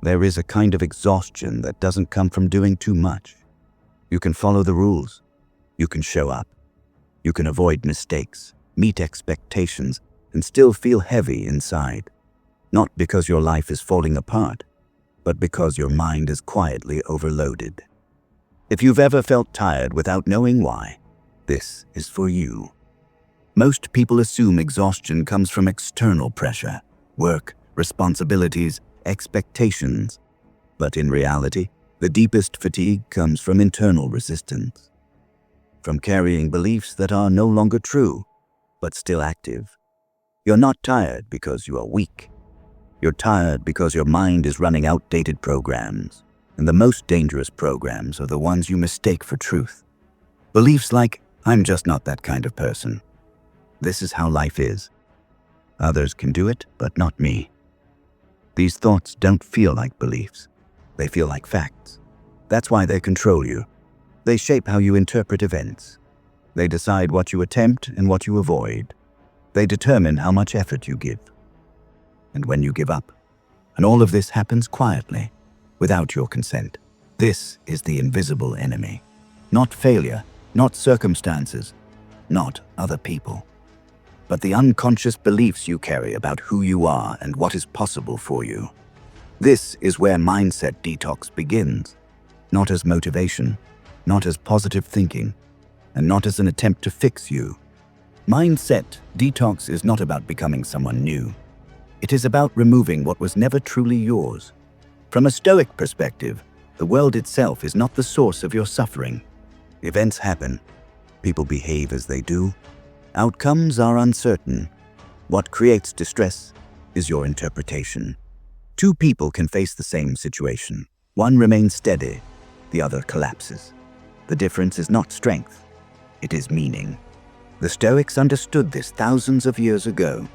There is a kind of exhaustion that doesn't come from doing too much. You can follow the rules. You can show up. You can avoid mistakes, meet expectations, and still feel heavy inside. Not because your life is falling apart, but because your mind is quietly overloaded. If you've ever felt tired without knowing why, this is for you. Most people assume exhaustion comes from external pressure, work, responsibilities, expectations. But in reality, the deepest fatigue comes from internal resistance. From carrying beliefs that are no longer true, but still active. You're not tired because you are weak. You're tired because your mind is running outdated programs, and the most dangerous programs are the ones you mistake for truth. Beliefs like, "I'm just not that kind of person. This is how life is. Others can do it, but not me." These thoughts don't feel like beliefs. They feel like facts. That's why they control you. They shape how you interpret events. They decide what you attempt and what you avoid. They determine how much effort you give. And when you give up, and all of this happens quietly, without your consent. This is the invisible enemy. Not failure, not circumstances, not other people, but the unconscious beliefs you carry about who you are and what is possible for you. This is where mindset detox begins, not as motivation, not as positive thinking, and not as an attempt to fix you. Mindset detox is not about becoming someone new. It is about removing what was never truly yours. From a Stoic perspective, the world itself is not the source of your suffering. Events happen. People behave as they do. Outcomes are uncertain. What creates distress is your interpretation. Two people can face the same situation. One remains steady, the other collapses. The difference is not strength, it is meaning. The Stoics understood this thousands of years ago.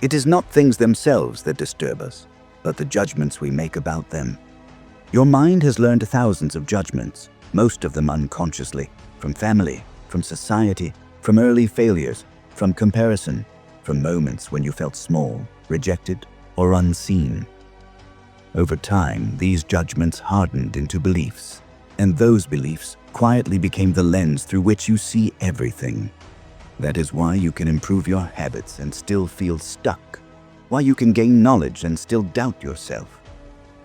It is not things themselves that disturb us, but the judgments we make about them. Your mind has learned thousands of judgments, most of them unconsciously, from family, from society, from early failures, from comparison, from moments when you felt small, rejected, or unseen. Over time, these judgments hardened into beliefs, and those beliefs quietly became the lens through which you see everything. That is why you can improve your habits and still feel stuck. Why you can gain knowledge and still doubt yourself.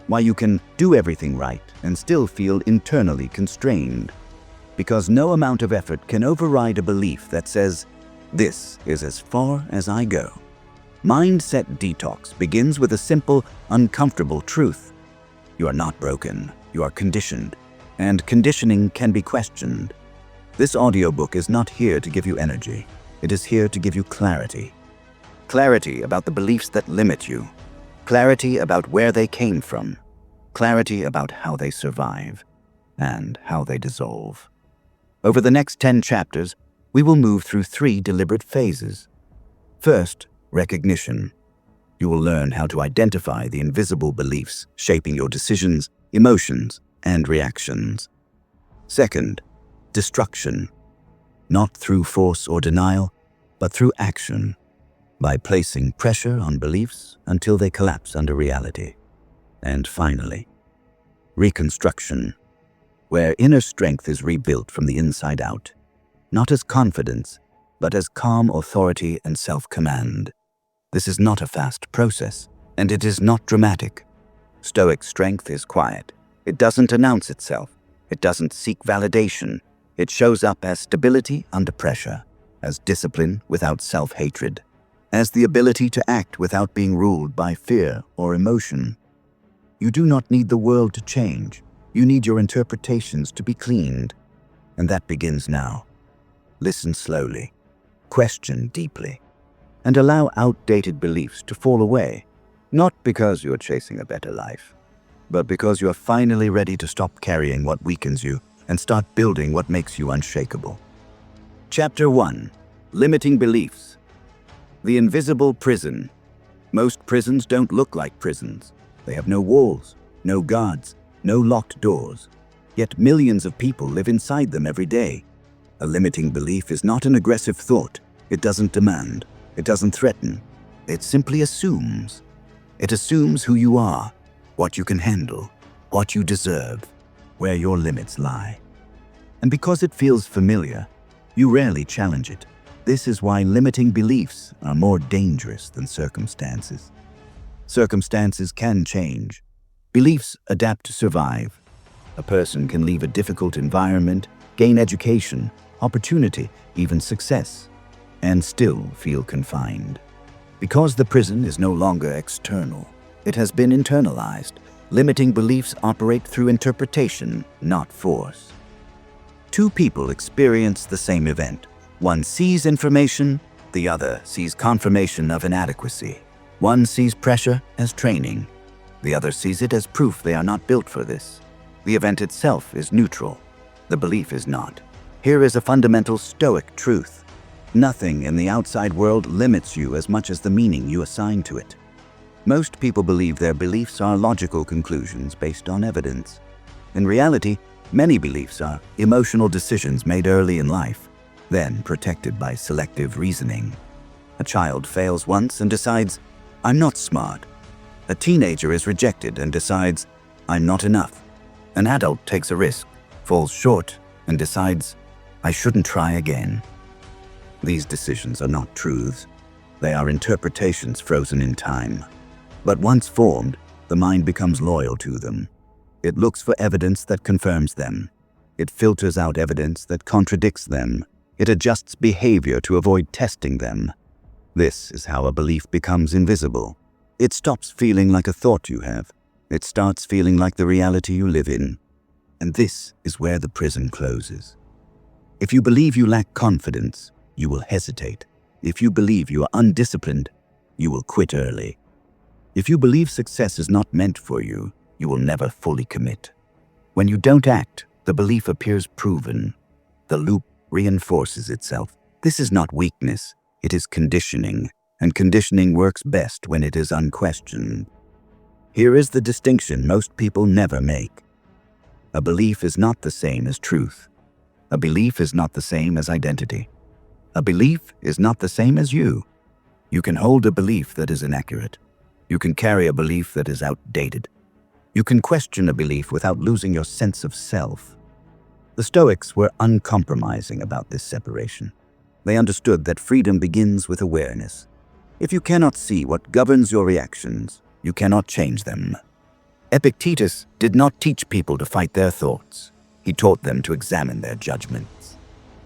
Why you can do everything right and still feel internally constrained. Because no amount of effort can override a belief that says, "This is as far as I go." Mindset detox begins with a simple, uncomfortable truth. You are not broken, you are conditioned, and conditioning can be questioned. This audiobook is not here to give you energy. It is here to give you clarity. Clarity about the beliefs that limit you. Clarity about where they came from. Clarity about how they survive and how they dissolve. Over the next 10 chapters, we will move through 3 deliberate phases. First, recognition. You will learn how to identify the invisible beliefs shaping your decisions, emotions, and reactions. Second, destruction. Not through force or denial, but through action, by placing pressure on beliefs until they collapse under reality. And finally, reconstruction, where inner strength is rebuilt from the inside out, not as confidence, but as calm authority and self-command. This is not a fast process, and it is not dramatic. Stoic strength is quiet. It doesn't announce itself. It doesn't seek validation. It shows up as stability under pressure, as discipline without self-hatred, as the ability to act without being ruled by fear or emotion. You do not need the world to change. You need your interpretations to be cleaned. And that begins now. Listen slowly, question deeply, and allow outdated beliefs to fall away, not because you are chasing a better life, but because you are finally ready to stop carrying what weakens you and start building what makes you unshakable. Chapter 1. Limiting Beliefs. The Invisible Prison. Most prisons don't look like prisons. They have no walls, no guards, no locked doors. Yet millions of people live inside them every day. A limiting belief is not an aggressive thought. It doesn't demand. It doesn't threaten. It simply assumes. It assumes who you are. what you can handle, what you deserve, where your limits lie. And because it feels familiar, you rarely challenge it. This is why limiting beliefs are more dangerous than circumstances. Circumstances can change. Beliefs adapt to survive. A person can leave a difficult environment, gain education, opportunity, even success, and still feel confined. Because the prison is no longer external, it has been internalized. Limiting beliefs operate through interpretation, not force. Two people experience the same event. One sees information, the other sees confirmation of inadequacy. One sees pressure as training, the other sees it as proof they are not built for this. The event itself is neutral, the belief is not. Here is a fundamental Stoic truth. Nothing in the outside world limits you as much as the meaning you assign to it. Most people believe their beliefs are logical conclusions based on evidence. In reality, many beliefs are emotional decisions made early in life, then protected by selective reasoning. A child fails once and decides, "I'm not smart." A teenager is rejected and decides, "I'm not enough." An adult takes a risk, falls short, and decides, "I shouldn't try again." These decisions are not truths. They are interpretations frozen in time. But once formed, the mind becomes loyal to them. It looks for evidence that confirms them. It filters out evidence that contradicts them. It adjusts behavior to avoid testing them. This is how a belief becomes invisible. It stops feeling like a thought you have. It starts feeling like the reality you live in. And this is where the prison closes. If you believe you lack confidence, you will hesitate. If you believe you are undisciplined, you will quit early. If you believe success is not meant for you, you will never fully commit. When you don't act, the belief appears proven. The loop reinforces itself. This is not weakness, it is conditioning, and conditioning works best when it is unquestioned. Here is the distinction most people never make. A belief is not the same as truth. A belief is not the same as identity. A belief is not the same as you. You can hold a belief that is inaccurate. You can carry a belief that is outdated. You can question a belief without losing your sense of self. The Stoics were uncompromising about this separation. They understood that freedom begins with awareness. If you cannot see what governs your reactions, you cannot change them. Epictetus did not teach people to fight their thoughts. He taught them to examine their judgments.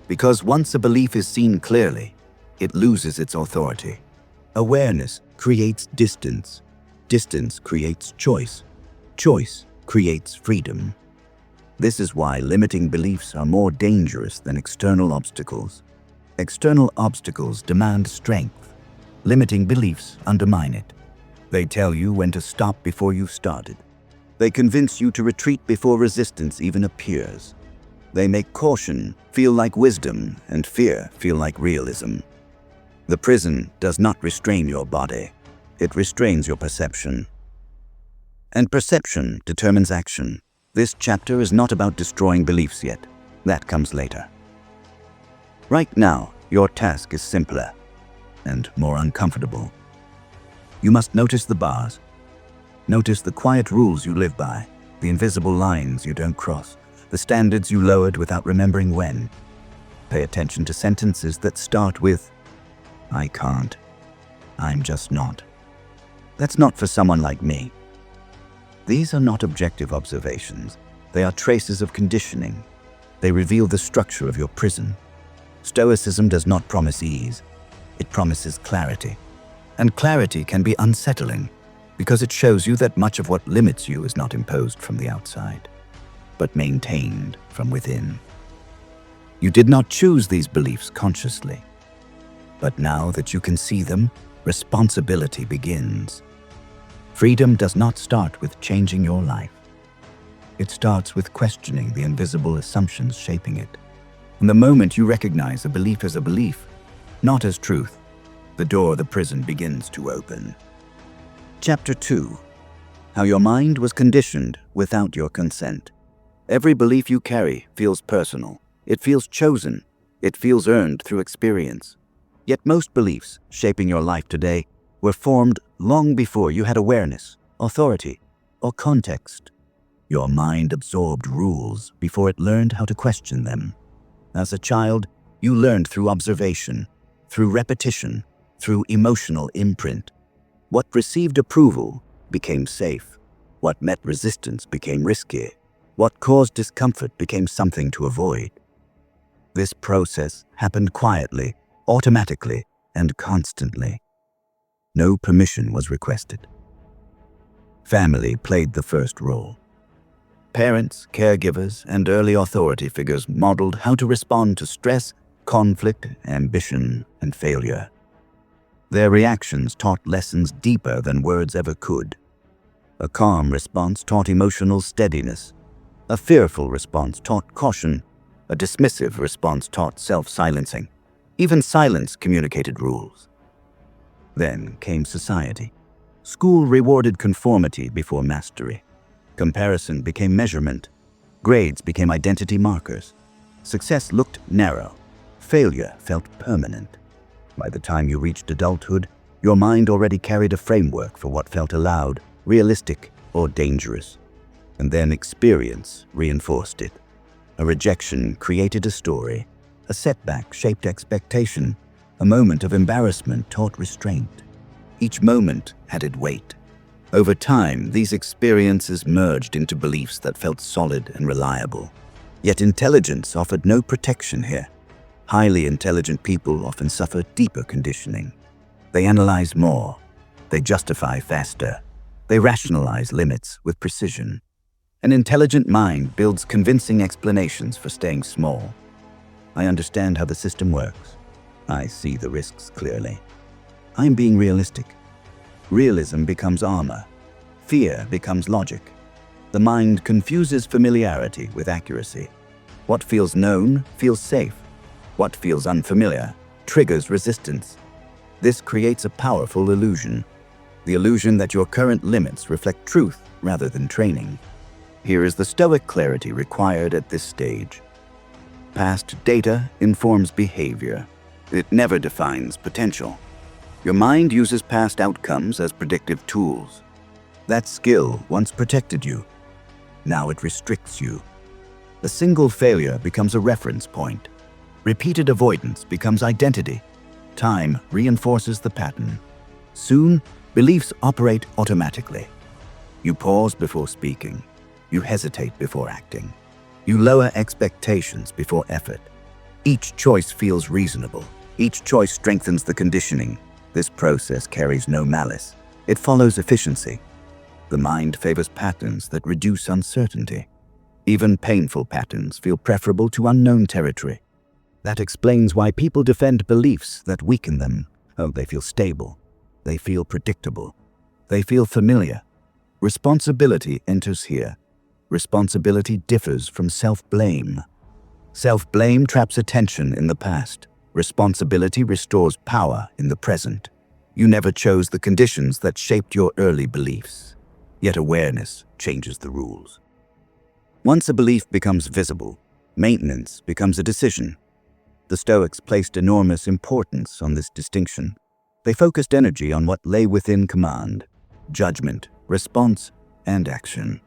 Because once a belief is seen clearly, it loses its authority. Awareness creates distance. Distance creates choice. Choice creates freedom. This is why limiting beliefs are more dangerous than external obstacles. External obstacles demand strength. Limiting beliefs undermine it. They tell you when to stop before you've started. They convince you to retreat before resistance even appears. They make caution feel like wisdom and fear feel like realism. The prison does not restrain your body. It restrains your perception. And perception determines action. This chapter is not about destroying beliefs yet. That comes later. Right now, your task is simpler and more uncomfortable. You must notice the bars. Notice the quiet rules you live by, the invisible lines you don't cross, the standards you lowered without remembering when. Pay attention to sentences that start with, "I can't. I'm just not. That's not for someone like me." These are not objective observations. They are traces of conditioning. They reveal the structure of your prison. Stoicism does not promise ease. It promises clarity. And clarity can be unsettling because it shows you that much of what limits you is not imposed from the outside, but maintained from within. You did not choose these beliefs consciously. But now that you can see them, responsibility begins. Freedom does not start with changing your life. It starts with questioning the invisible assumptions shaping it. And the moment you recognize a belief as a belief, not as truth, the door of the prison begins to open. Chapter 2. How your mind was conditioned without your consent. Every belief you carry feels personal. It feels chosen. It feels earned through experience. Yet most beliefs shaping your life today were formed long before you had awareness, authority, or context. Your mind absorbed rules before it learned how to question them. As a child, you learned through observation, through repetition, through emotional imprint. What received approval became safe. What met resistance became risky. What caused discomfort became something to avoid. This process happened quietly, automatically, and constantly. No permission was requested. Family played the first role. Parents, caregivers, and early authority figures modeled how to respond to stress, conflict, ambition, and failure. Their reactions taught lessons deeper than words ever could. A calm response taught emotional steadiness. A fearful response taught caution. A dismissive response taught self-silencing. Even silence communicated rules. Then came society. School rewarded conformity before mastery. Comparison became measurement. Grades became identity markers. Success looked narrow. Failure felt permanent. By the time you reached adulthood, your mind already carried a framework for what felt allowed, realistic, or dangerous. And then experience reinforced it. A rejection created a story. A setback shaped expectation. A moment of embarrassment taught restraint. Each moment added weight. Over time, these experiences merged into beliefs that felt solid and reliable. Yet intelligence offered no protection here. Highly intelligent people often suffer deeper conditioning. They analyze more. They justify faster. They rationalize limits with precision. An intelligent mind builds convincing explanations for staying small. I understand how the system works. I see the risks clearly. I'm being realistic. Realism becomes armor. Fear becomes logic. The mind confuses familiarity with accuracy. What feels known feels safe. What feels unfamiliar triggers resistance. This creates a powerful illusion. The illusion that your current limits reflect truth rather than training. Here is the Stoic clarity required at this stage. Past data informs behavior. It never defines potential. Your mind uses past outcomes as predictive tools. That skill once protected you. Now it restricts you. A single failure becomes a reference point. Repeated avoidance becomes identity. Time reinforces the pattern. Soon, beliefs operate automatically. You pause before speaking. You hesitate before acting. You lower expectations before effort. Each choice feels reasonable. Each choice strengthens the conditioning. This process carries no malice. It follows efficiency. The mind favors patterns that reduce uncertainty. Even painful patterns feel preferable to unknown territory. That explains why people defend beliefs that weaken them. Oh, they feel stable. They feel predictable. They feel familiar. Responsibility enters here. Responsibility differs from self-blame. Self-blame traps attention in the past. Responsibility restores power in the present. You never chose the conditions that shaped your early beliefs. Yet awareness changes the rules. Once a belief becomes visible, maintenance becomes a decision. The Stoics placed enormous importance on this distinction. They focused energy on what lay within command: judgment, response, and action.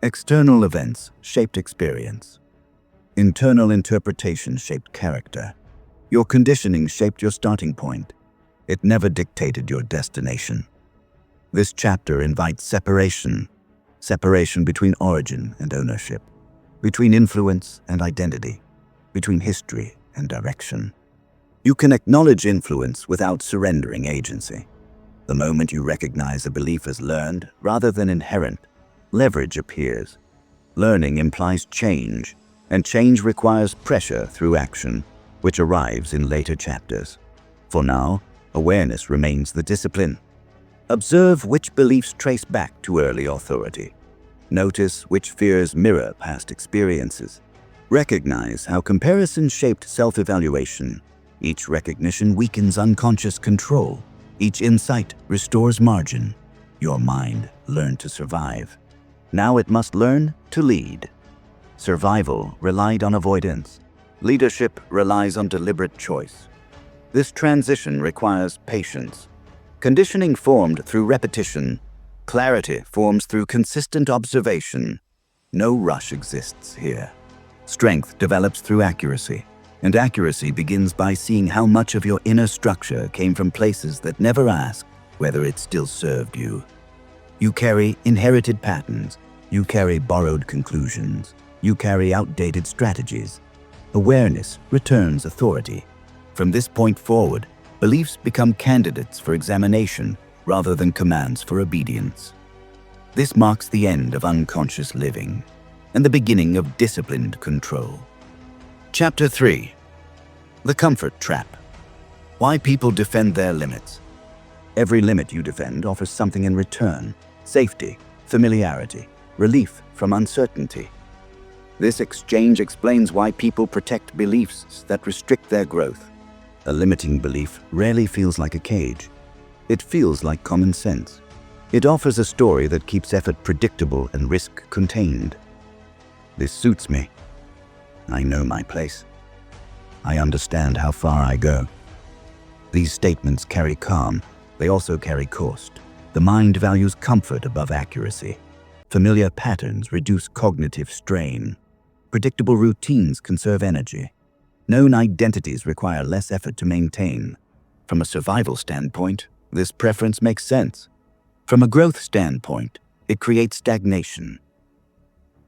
External events shaped experience. Internal interpretation shaped character. Your conditioning shaped your starting point. It never dictated your destination. This chapter invites separation. Separation between origin and ownership. Between influence and identity. Between history and direction. You can acknowledge influence without surrendering agency. The moment you recognize a belief as learned rather than inherent, leverage appears. Learning implies change, and change requires pressure through action, which arrives in later chapters. For now, awareness remains the discipline. Observe which beliefs trace back to early authority. Notice which fears mirror past experiences. Recognize how comparison shaped self-evaluation. Each recognition weakens unconscious control. Each insight restores margin. Your mind learned to survive. Now it must learn to lead. Survival relied on avoidance. Leadership relies on deliberate choice. This transition requires patience. Conditioning formed through repetition Clarity forms through consistent observation. No rush exists here. Strength develops through accuracy, and accuracy begins by seeing how much of your inner structure came from places that never asked whether it still served you. You carry inherited patterns. You carry borrowed conclusions. You carry outdated strategies. Awareness returns authority. From this point forward, beliefs become candidates for examination rather than commands for obedience. This marks the end of unconscious living and the beginning of disciplined control. Chapter 3. The Comfort Trap. Why people defend their limits. Every limit you defend offers something in return: safety, familiarity, relief from uncertainty. This exchange explains why people protect beliefs that restrict their growth. A limiting belief rarely feels like a cage. It feels like common sense. It offers a story that keeps effort predictable and risk contained. This suits me. I know my place. I understand how far I go. These statements carry calm. They also carry cost. The mind values comfort above accuracy. Familiar patterns reduce cognitive strain. Predictable routines conserve energy. Known identities require less effort to maintain. From a survival standpoint, this preference makes sense. From a growth standpoint, it creates stagnation.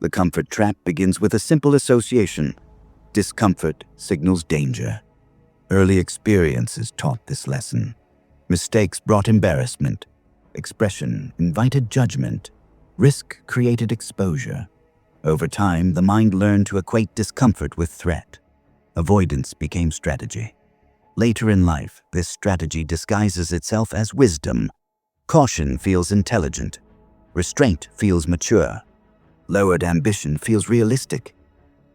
The comfort trap begins with a simple association. Discomfort signals danger. Early experiences taught this lesson. Mistakes brought embarrassment. Expression invited judgment. Risk created exposure. Over time, the mind learned to equate discomfort with threat. Avoidance became strategy. Later in life, this strategy disguises itself as wisdom. Caution feels intelligent. Restraint feels mature. Lowered ambition feels realistic.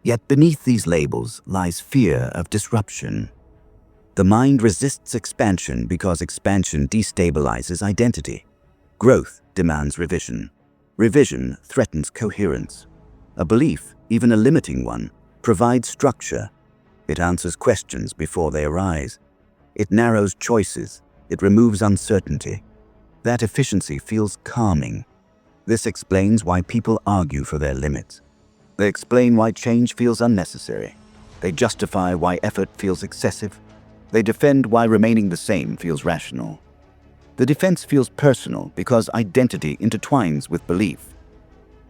Yet beneath these labels lies fear of disruption. The mind resists expansion because expansion destabilizes identity. Growth demands revision. Revision threatens coherence. A belief, even a limiting one, provides structure. It answers questions before they arise. It narrows choices. It removes uncertainty. That efficiency feels calming. This explains why people argue for their limits. They explain why change feels unnecessary. They justify why effort feels excessive. They defend why remaining the same feels rational. The defense feels personal because identity intertwines with belief.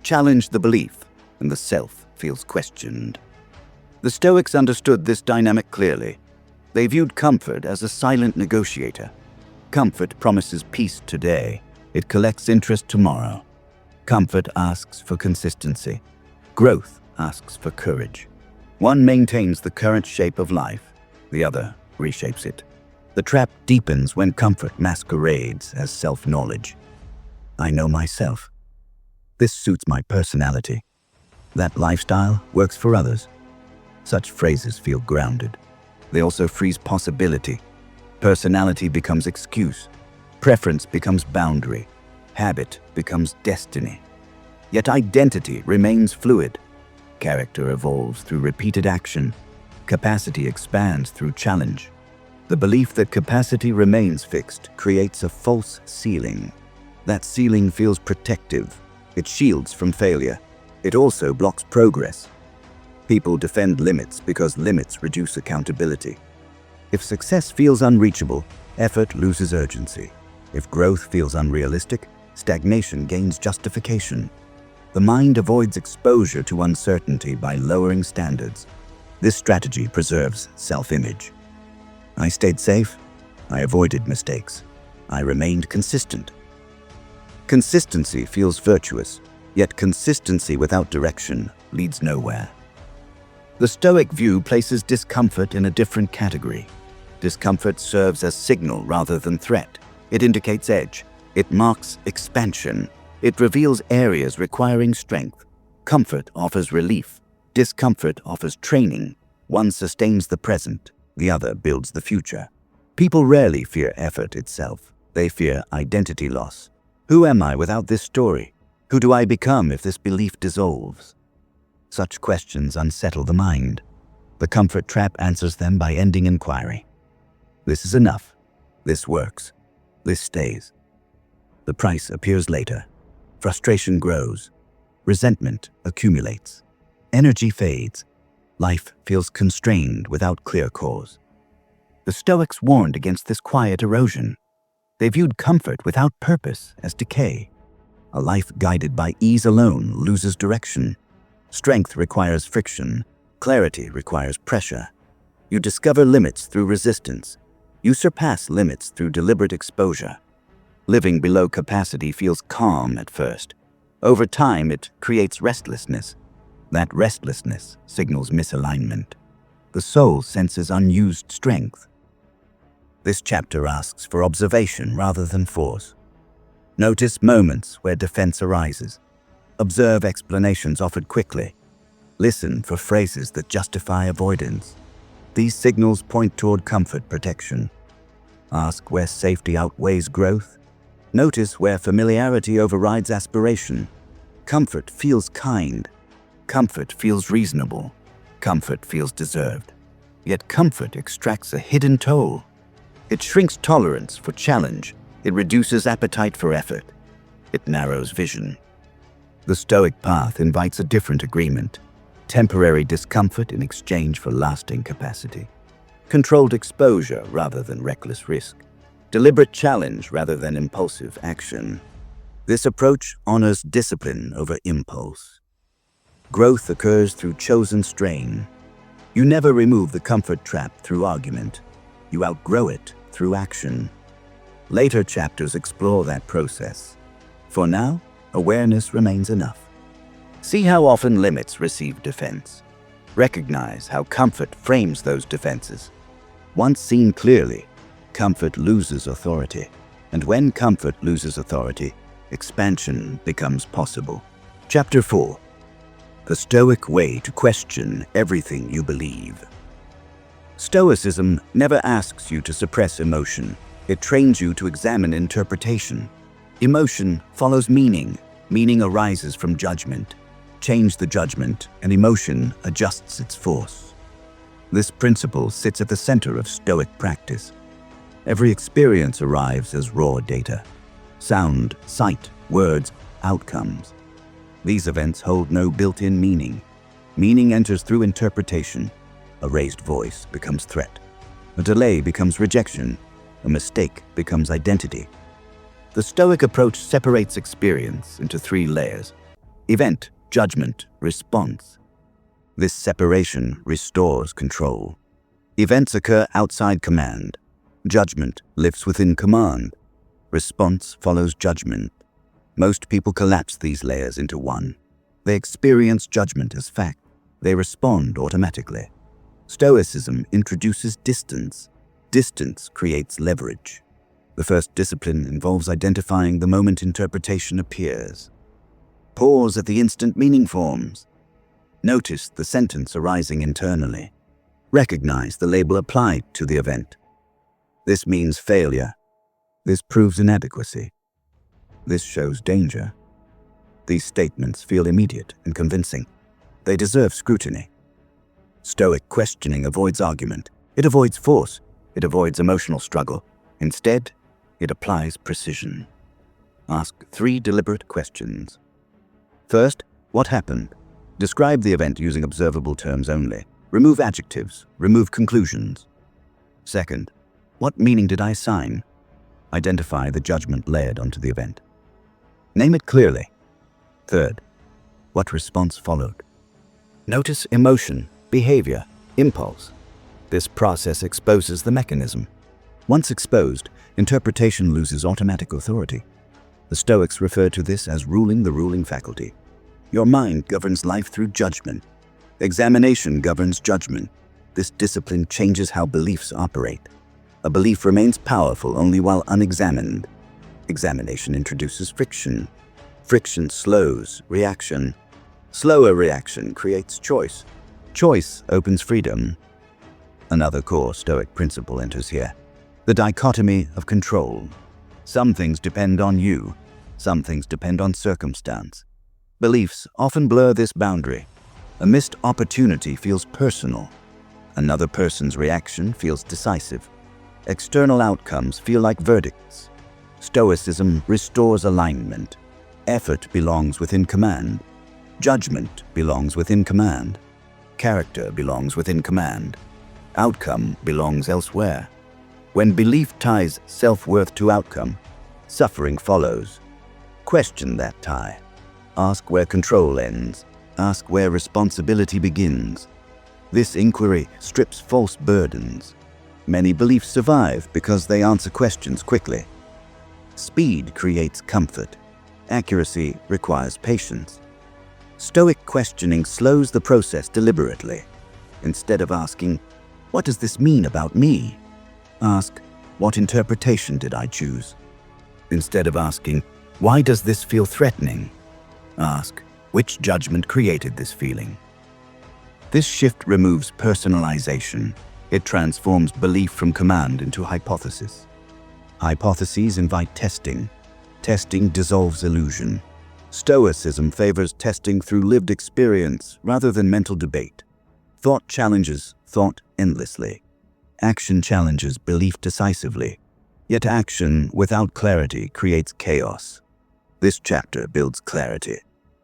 Challenge the belief, and the self feels questioned. The Stoics understood this dynamic clearly. They viewed comfort as a silent negotiator. Comfort promises peace today. It collects interest tomorrow. Comfort asks for consistency. Growth asks for courage. One maintains the current shape of life. The other reshapes it. The trap deepens when comfort masquerades as self-knowledge. I know myself. This suits my personality. That lifestyle works for others. Such phrases feel grounded. They also freeze possibility. Personality becomes excuse. Preference becomes boundary. Habit becomes destiny. Yet identity remains fluid. Character evolves through repeated action. Capacity expands through challenge. The belief that capacity remains fixed creates a false ceiling. That ceiling feels protective. It shields from failure. It also blocks progress. People defend limits because limits reduce accountability. If success feels unreachable, effort loses urgency. If growth feels unrealistic, stagnation gains justification. The mind avoids exposure to uncertainty by lowering standards. This strategy preserves self-image. I stayed safe. I avoided mistakes. I remained consistent. Consistency feels virtuous, yet consistency without direction leads nowhere. The Stoic view places discomfort in a different category. Discomfort serves as signal rather than threat. It indicates edge. It marks expansion. It reveals areas requiring strength. Comfort offers relief. Discomfort offers training. One sustains the present. The other builds the future. People rarely fear effort itself. They fear identity loss. Who am I without this story? Who do I become if this belief dissolves? Such questions unsettle the mind. The comfort trap answers them by ending inquiry. This is enough. This works. This stays. The price appears later. Frustration grows. Resentment accumulates. Energy fades. Life feels constrained without clear cause. The Stoics warned against this quiet erosion. They viewed comfort without purpose as decay. A life guided by ease alone loses direction. Strength requires friction. Clarity requires pressure. You discover limits through resistance. You surpass limits through deliberate exposure. Living below capacity feels calm at first. Over time, it creates restlessness. That restlessness signals misalignment. The soul senses unused strength. This chapter asks for observation rather than force. Notice moments where defense arises. Observe explanations offered quickly. Listen for phrases that justify avoidance. These signals point toward comfort protection. Ask where safety outweighs growth. Notice where familiarity overrides aspiration. Comfort feels kind. Comfort feels reasonable. Comfort feels deserved. Yet comfort extracts a hidden toll. It shrinks tolerance for challenge. It reduces appetite for effort. It narrows vision. The Stoic path invites a different agreement. Temporary discomfort in exchange for lasting capacity. Controlled exposure rather than reckless risk. Deliberate challenge rather than impulsive action. This approach honors discipline over impulse. Growth occurs through chosen strain. You never remove the comfort trap through argument. You outgrow it through action. Later chapters explore that process. For now, awareness remains enough. See how often limits receive defense. Recognize how comfort frames those defenses. Once seen clearly, comfort loses authority. And when comfort loses authority, expansion becomes possible. Chapter 4. The Stoic Way to Question Everything You Believe. Stoicism never asks you to suppress emotion. It trains you to examine interpretation. Emotion follows meaning. Meaning arises from judgment. Change the judgment, and emotion adjusts its force. This principle sits at the center of Stoic practice. Every experience arrives as raw data. Sound, sight, words, outcomes. These events hold no built-in meaning. Meaning enters through interpretation. A raised voice becomes threat. A delay becomes rejection. A mistake becomes identity. The Stoic approach separates experience into 3 layers: event, judgment, response. This separation restores control. Events occur outside command. Judgment lives within command. Response follows judgment. Most people collapse these layers into one. They experience judgment as fact. They respond automatically. Stoicism introduces distance. Distance creates leverage. The first discipline involves identifying the moment interpretation appears. Pause at the instant meaning forms. Notice the sentence arising internally. Recognize the label applied to the event. This means failure. This proves inadequacy. This shows danger. These statements feel immediate and convincing. They deserve scrutiny. Stoic questioning avoids argument. It avoids force. It avoids emotional struggle. Instead, it applies precision. Ask 3 deliberate questions. First, what happened? Describe the event using observable terms only. Remove adjectives. Remove conclusions. Second, what meaning did I assign? Identify the judgment layered onto the event. Name it clearly. Third, what response followed? Notice emotion, behavior, impulse. This process exposes the mechanism. Once exposed, interpretation loses automatic authority. The Stoics refer to this as ruling the ruling faculty. Your mind governs life through judgment. Examination governs judgment. This discipline changes how beliefs operate. A belief remains powerful only while unexamined. Examination introduces friction. Friction slows reaction. Slower reaction creates choice. Choice opens freedom. Another core Stoic principle enters here: the dichotomy of control. Some things depend on you. Some things depend on circumstance. Beliefs often blur this boundary. A missed opportunity feels personal. Another person's reaction feels decisive. External outcomes feel like verdicts. Stoicism restores alignment. Effort belongs within command. Judgment belongs within command. Character belongs within command. Outcome belongs elsewhere. When belief ties self-worth to outcome, suffering follows. Question that tie. Ask where control ends. Ask where responsibility begins. This inquiry strips false burdens. Many beliefs survive because they answer questions quickly. Speed creates comfort. Accuracy requires patience. Stoic questioning slows the process deliberately. Instead of asking, "What does this mean about me?" ask, "What interpretation did I choose?" Instead of asking, "Why does this feel threatening?" ask, "Which judgment created this feeling?" This shift removes personalization. It transforms belief from command into hypothesis. Hypotheses invite testing. Testing dissolves illusion. Stoicism favors testing through lived experience rather than mental debate. Thought challenges thought endlessly. Action challenges belief decisively. Yet action without clarity creates chaos. This chapter builds clarity.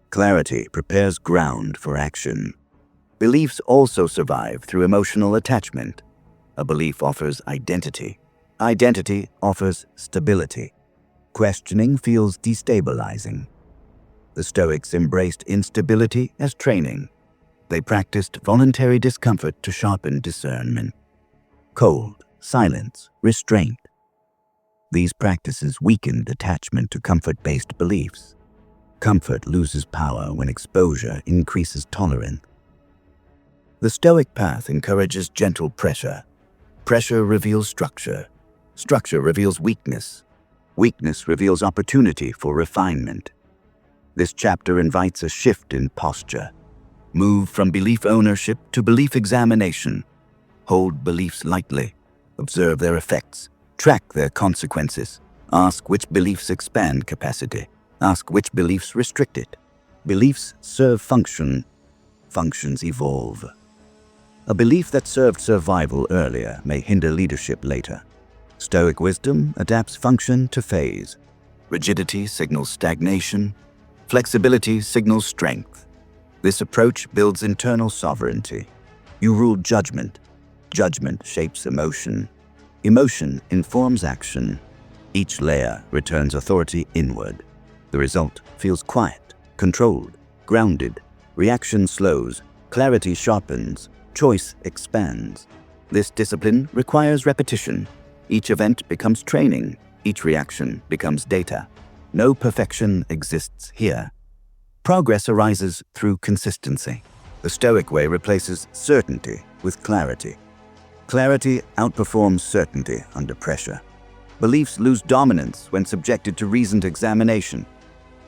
Clarity prepares ground for action. Beliefs also survive through emotional attachment. A belief offers identity. Identity offers stability. Questioning feels destabilizing. The Stoics embraced instability as training. They practiced voluntary discomfort to sharpen discernment. Cold, silence, restraint. These practices weakened attachment to comfort-based beliefs. Comfort loses power when exposure increases tolerance. The Stoic path encourages gentle pressure. Pressure reveals structure. Structure reveals weakness. Weakness reveals opportunity for refinement. This chapter invites a shift in posture. Move from belief ownership to belief examination. Hold beliefs lightly. Observe their effects. Track their consequences. Ask which beliefs expand capacity. Ask which beliefs restrict it. Beliefs serve function. Functions evolve. A belief that served survival earlier may hinder leadership later. Stoic wisdom adapts function to phase. Rigidity signals stagnation. Flexibility signals strength. This approach builds internal sovereignty. You rule judgment. Judgment shapes emotion. Emotion informs action. Each layer returns authority inward. The result feels quiet, controlled, grounded. Reaction slows. Clarity sharpens. Choice expands. This discipline requires repetition. Each event becomes training. Each reaction becomes data. No perfection exists here. Progress arises through consistency. The Stoic way replaces certainty with clarity. Clarity outperforms certainty under pressure. Beliefs lose dominance when subjected to reasoned examination.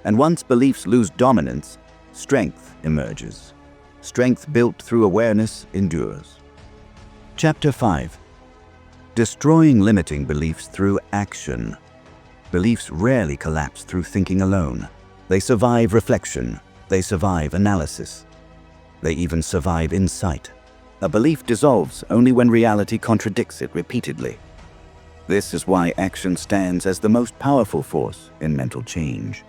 And once beliefs lose dominance, strength emerges. Strength built through awareness endures. Chapter 5. Destroying limiting beliefs through action. Beliefs rarely collapse through thinking alone. They survive reflection. They survive analysis. They even survive insight. A belief dissolves only when reality contradicts it repeatedly. This is why action stands as the most powerful force in mental change.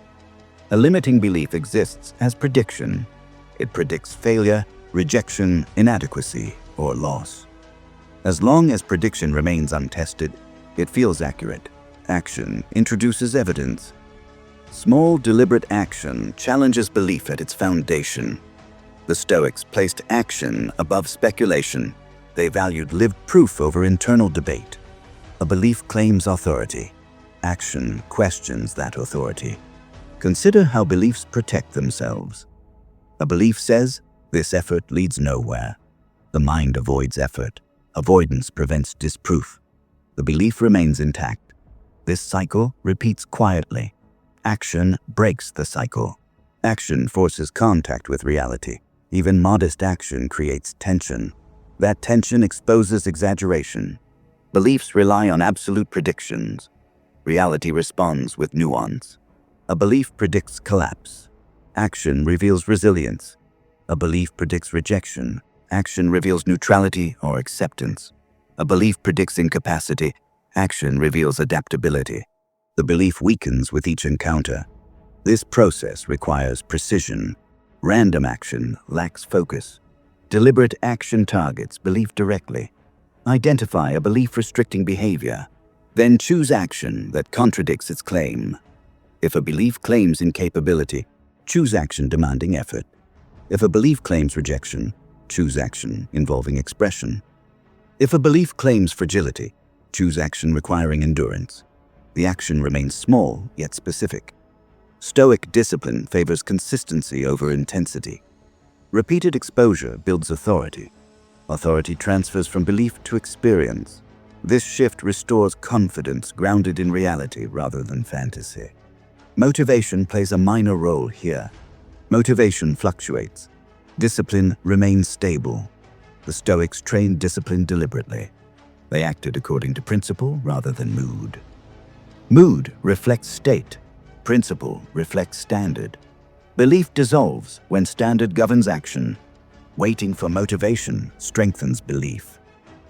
A limiting belief exists as prediction. It predicts failure, rejection, inadequacy, or loss. As long as prediction remains untested, it feels accurate. Action introduces evidence. Small, deliberate action challenges belief at its foundation. The Stoics placed action above speculation. They valued lived proof over internal debate. A belief claims authority. Action questions that authority. Consider how beliefs protect themselves. A belief says, "This effort leads nowhere." The mind avoids effort. Avoidance prevents disproof. The belief remains intact. This cycle repeats quietly. Action breaks the cycle. Action forces contact with reality. Even modest action creates tension. That tension exposes exaggeration. Beliefs rely on absolute predictions. Reality responds with nuance. A belief predicts collapse. Action reveals resilience. A belief predicts rejection. Action reveals neutrality or acceptance. A belief predicts incapacity. Action reveals adaptability. The belief weakens with each encounter. This process requires precision. Random action lacks focus. Deliberate action targets belief directly. Identify a belief-restricting behavior. Then choose action that contradicts its claim. If a belief claims incapability, choose action demanding effort. If a belief claims rejection, choose action involving expression. If a belief claims fragility, choose action requiring endurance. The action remains small yet specific. Stoic discipline favors consistency over intensity. Repeated exposure builds authority. Authority transfers from belief to experience. This shift restores confidence grounded in reality rather than fantasy. Motivation plays a minor role here. Motivation fluctuates. Discipline remains stable. The Stoics trained discipline deliberately. They acted according to principle rather than mood. Mood reflects state. Principle reflects standard. Belief dissolves when standard governs action. Waiting for motivation strengthens belief.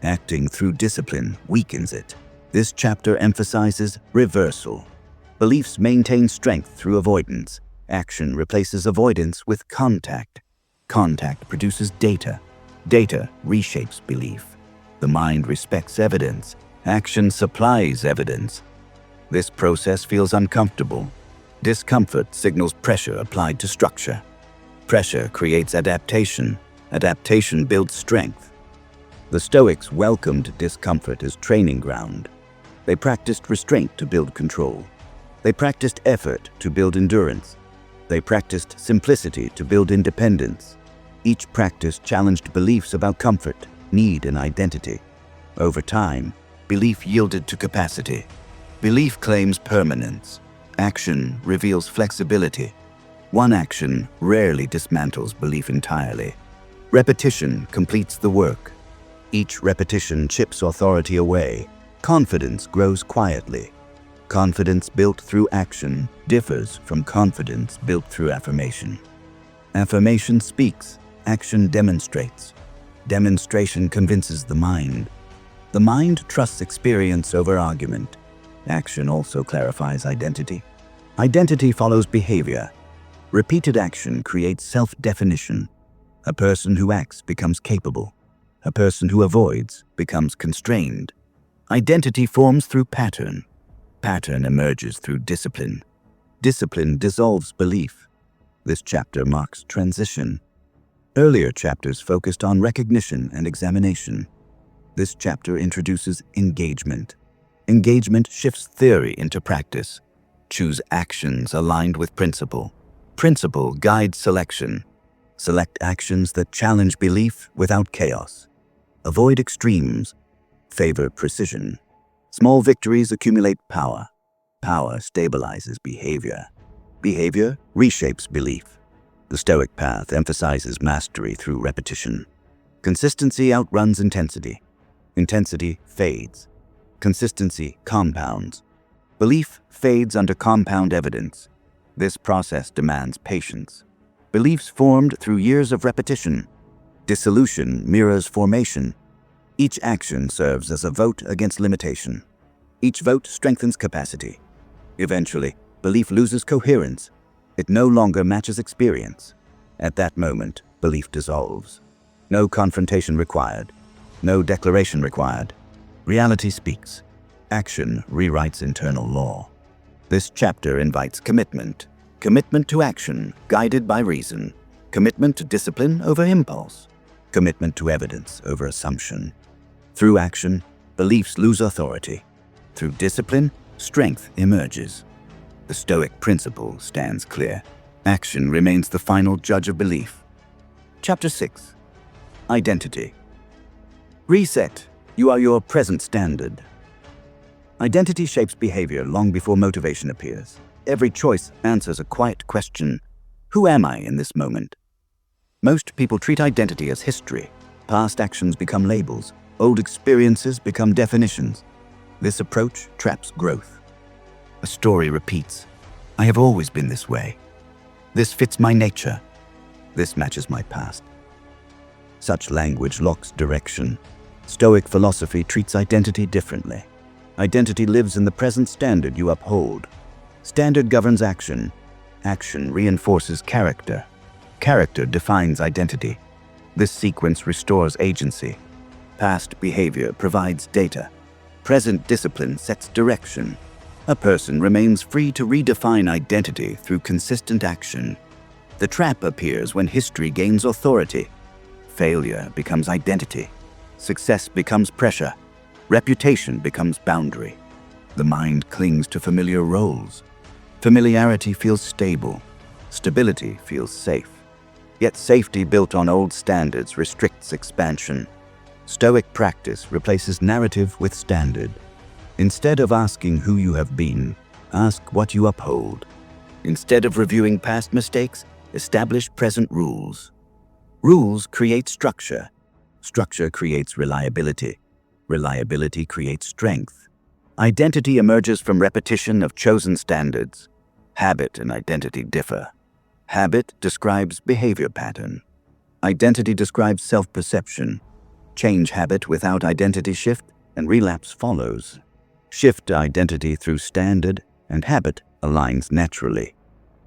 Acting through discipline weakens it. This chapter emphasizes reversal. Beliefs maintain strength through avoidance. Action replaces avoidance with contact. Contact produces data. Data reshapes belief. The mind respects evidence. Action supplies evidence. This process feels uncomfortable. Discomfort signals pressure applied to structure. Pressure creates adaptation. Adaptation builds strength. The Stoics welcomed discomfort as training ground. They practiced restraint to build control. They practiced effort to build endurance. They practiced simplicity to build independence. Each practice challenged beliefs about comfort, need, and identity. Over time, belief yielded to capacity. Belief claims permanence. Action reveals flexibility. One action rarely dismantles belief entirely. Repetition completes the work. Each repetition chips authority away. Confidence grows quietly. Confidence built through action differs from confidence built through affirmation. Affirmation speaks, action demonstrates. Demonstration convinces the mind. The mind trusts experience over argument. Action also clarifies identity. Identity follows behavior. Repeated action creates self-definition. A person who acts becomes capable. A person who avoids becomes constrained. Identity forms through pattern. Pattern emerges through discipline. Discipline dissolves belief. This chapter marks transition. Earlier chapters focused on recognition and examination. This chapter introduces engagement. Engagement shifts theory into practice. Choose actions aligned with principle. Principle guides selection. Select actions that challenge belief without chaos. Avoid extremes. Favor precision. Small victories accumulate power. Power stabilizes behavior. Behavior reshapes belief. The Stoic path emphasizes mastery through repetition. Consistency outruns intensity. Intensity fades. Consistency compounds. Belief fades under compound evidence. This process demands patience. Beliefs formed through years of repetition. Dissolution mirrors formation. Each action serves as a vote against limitation. Each vote strengthens capacity. Eventually, belief loses coherence. It no longer matches experience. At that moment, belief dissolves. No confrontation required. No declaration required. Reality speaks. Action rewrites internal law. This chapter invites commitment. Commitment to action, guided by reason. Commitment to discipline over impulse. Commitment to evidence over assumption. Through action, beliefs lose authority. Through discipline, strength emerges. The Stoic principle stands clear. Action remains the final judge of belief. Chapter 6. Identity. Reset. You are your present standard. Identity shapes behavior long before motivation appears. Every choice answers a quiet question. Who am I in this moment? Most people treat identity as history. Past actions become labels. Old experiences become definitions. This approach traps growth. A story repeats. I have always been this way. This fits my nature. This matches my past. Such language locks direction. Stoic philosophy treats identity differently. Identity lives in the present standard you uphold. Standard governs action. Action reinforces character. Character defines identity. This sequence restores agency. Past behavior provides data. Present discipline sets direction. A person remains free to redefine identity through consistent action. The trap appears when history gains authority. Failure becomes identity. Success becomes pressure. Reputation becomes boundary. The mind clings to familiar roles. Familiarity feels stable. Stability feels safe. Yet safety built on old standards restricts expansion. Stoic practice replaces narrative with standard. Instead of asking who you have been, ask what you uphold. Instead of reviewing past mistakes, establish present rules. Rules create structure. Structure creates reliability. Reliability creates strength. Identity emerges from repetition of chosen standards. Habit and identity differ. Habit describes behavior pattern. Identity describes self-perception. Change habit without identity shift, and relapse follows. Shift identity through standard, and habit aligns naturally.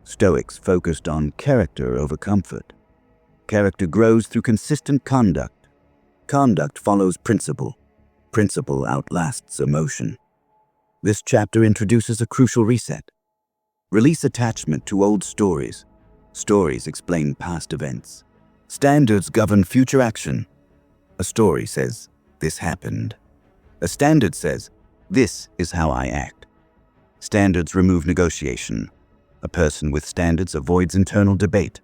Stoics focused on character over comfort. Character grows through consistent conduct. Conduct follows principle. Principle outlasts emotion. This chapter introduces a crucial reset. Release attachment to old stories. Stories explain past events. Standards govern future action. A story says, "This happened." A standard says, "This is how I act." Standards remove negotiation. A person with standards avoids internal debate.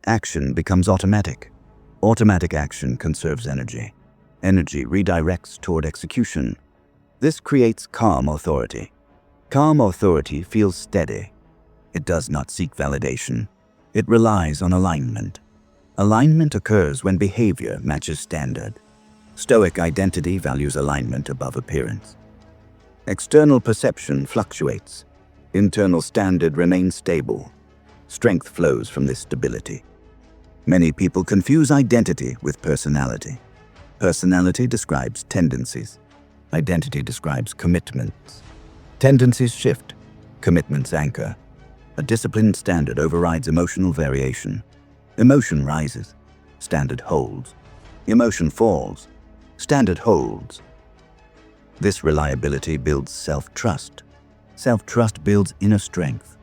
Action becomes automatic. Automatic action conserves energy. Energy redirects toward execution. This creates calm authority. Calm authority feels steady. It does not seek validation. It relies on alignment. Alignment occurs when behavior matches standard. Stoic identity values alignment above appearance. External perception fluctuates. Internal standard remains stable. Strength flows from this stability. Many people confuse identity with personality. Personality describes tendencies. Identity describes commitments. Tendencies shift. Commitments anchor. A disciplined standard overrides emotional variation. Emotion rises. Standard holds. Emotion falls. Standard holds. This reliability builds self-trust. Self-trust builds inner strength.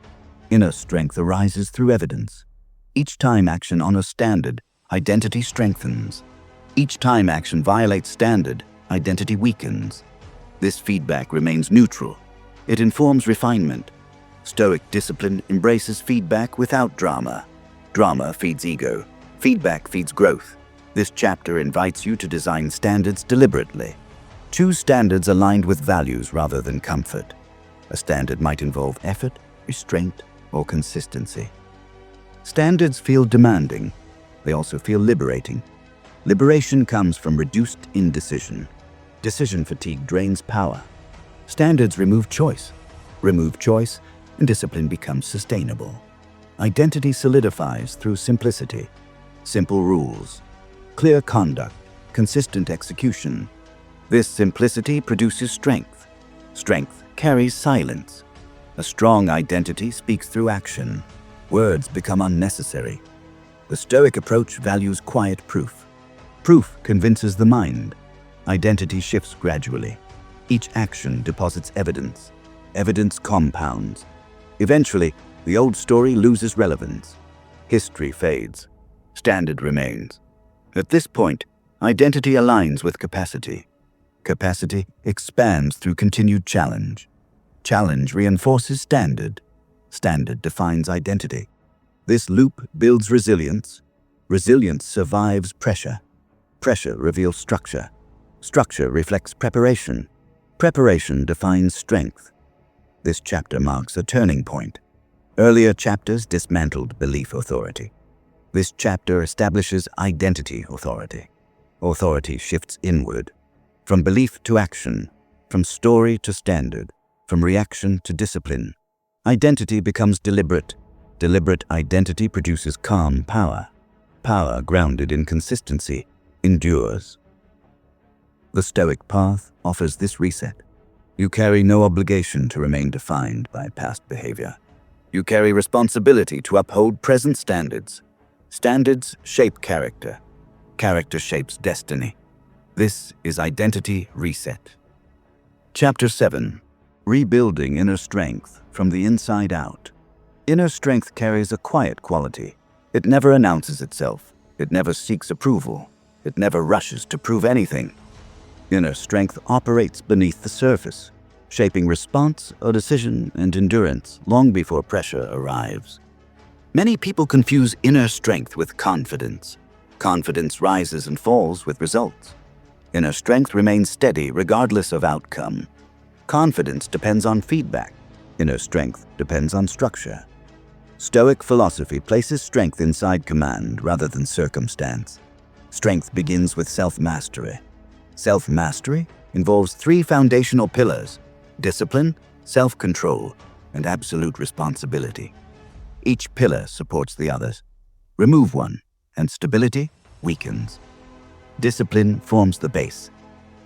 Inner strength arises through evidence. Each time action honors standard, identity strengthens. Each time action violates standard, identity weakens. This feedback remains neutral. It informs refinement. Stoic discipline embraces feedback without drama. Drama feeds ego. Feedback feeds growth. This chapter invites you to design standards deliberately. Choose standards aligned with values rather than comfort. A standard might involve effort, restraint, or consistency. Standards feel demanding. They also feel liberating. Liberation comes from reduced indecision. Decision fatigue drains power. Standards remove choice. Remove choice, and discipline becomes sustainable. Identity solidifies through simplicity. Simple rules. Clear conduct. Consistent execution. This simplicity produces strength. Strength carries silence. A strong identity speaks through action. Words become unnecessary. The Stoic approach values quiet proof. Proof convinces the mind. Identity shifts gradually. Each action deposits evidence. Evidence compounds. Eventually, the old story loses relevance. History fades. Standard remains. At this point, identity aligns with capacity. Capacity expands through continued challenge. Challenge reinforces standard. Standard defines identity. This loop builds resilience. Resilience survives pressure. Pressure reveals structure. Structure reflects preparation. Preparation defines strength. This chapter marks a turning point. Earlier chapters dismantled belief authority. This chapter establishes identity authority. Authority shifts inward. From belief to action. From story to standard. From reaction to discipline. Identity becomes deliberate. Deliberate identity produces calm power. Power grounded in consistency endures. The Stoic path offers this reset. You carry no obligation to remain defined by past behavior. You carry responsibility to uphold present standards. Standards shape character. Character shapes destiny. This is Identity Reset. Chapter 7. Rebuilding Inner Strength from the Inside Out. Inner strength carries a quiet quality. It never announces itself. It never seeks approval. It never rushes to prove anything. Inner strength operates beneath the surface, shaping response, a decision, and endurance long before pressure arrives. Many people confuse inner strength with confidence. Confidence rises and falls with results. Inner strength remains steady regardless of outcome. Confidence depends on feedback. Inner strength depends on structure. Stoic philosophy places strength inside command rather than circumstance. Strength begins with self-mastery. Self-mastery involves 3 foundational pillars: discipline, self-control, and absolute responsibility. Each pillar supports the others. Remove one, and stability weakens. Discipline forms the base.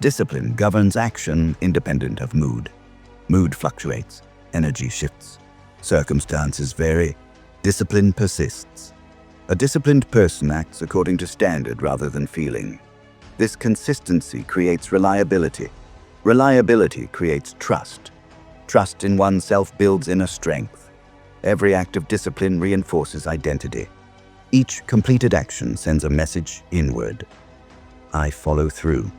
Discipline governs action independent of mood. Mood fluctuates, energy shifts. Circumstances vary. Discipline persists. A disciplined person acts according to standard rather than feeling. This consistency creates reliability. Reliability creates trust. Trust in oneself builds inner strength. Every act of discipline reinforces identity. Each completed action sends a message inward. I follow through.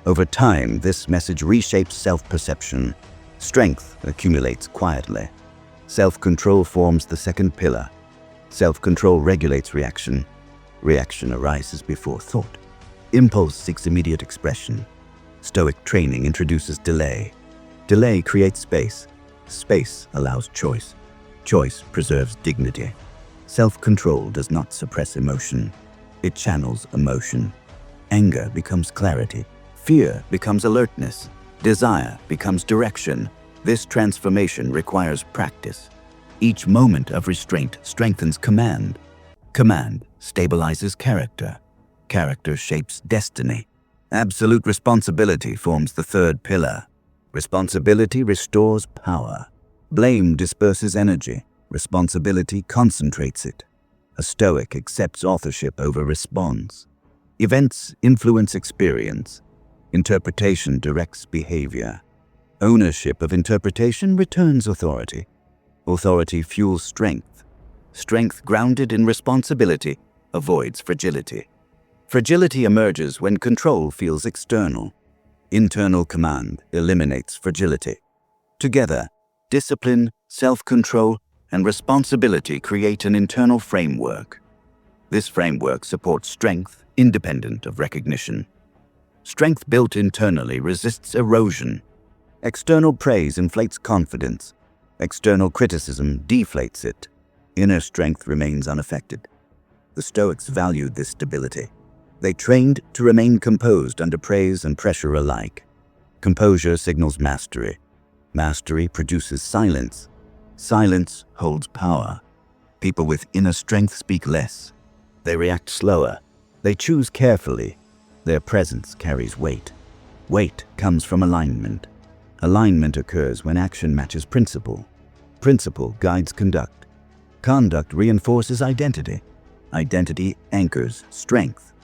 Over time, this message reshapes self-perception. Strength accumulates quietly. Self-control forms the second pillar. Self-control regulates reaction. Reaction arises before thought. Impulse seeks immediate expression. Stoic training introduces delay. Delay creates space. Space allows choice. Choice preserves dignity. Self-control does not suppress emotion. It channels emotion. Anger becomes clarity. Fear becomes alertness. Desire becomes direction. This transformation requires practice. Each moment of restraint strengthens command. Command stabilizes character. Character shapes destiny. Absolute responsibility forms the third pillar. Responsibility restores power. Blame disperses energy. Responsibility concentrates it. A Stoic accepts authorship over response. Events influence experience. Interpretation directs behavior. Ownership of interpretation returns authority. Authority fuels strength. Strength grounded in responsibility avoids fragility. Fragility emerges when control feels external. Internal command eliminates fragility. Together, discipline, self-control, and responsibility create an internal framework. This framework supports strength independent of recognition. Strength built internally resists erosion. External praise inflates confidence. External criticism deflates it. Inner strength remains unaffected. The Stoics valued this stability. They trained to remain composed under praise and pressure alike. Composure signals mastery. Mastery produces silence. Silence holds power. People with inner strength speak less. They react slower. They choose carefully. Their presence carries weight. Weight comes from alignment. Alignment occurs when action matches principle. Principle guides conduct. Conduct reinforces identity. Identity anchors strength.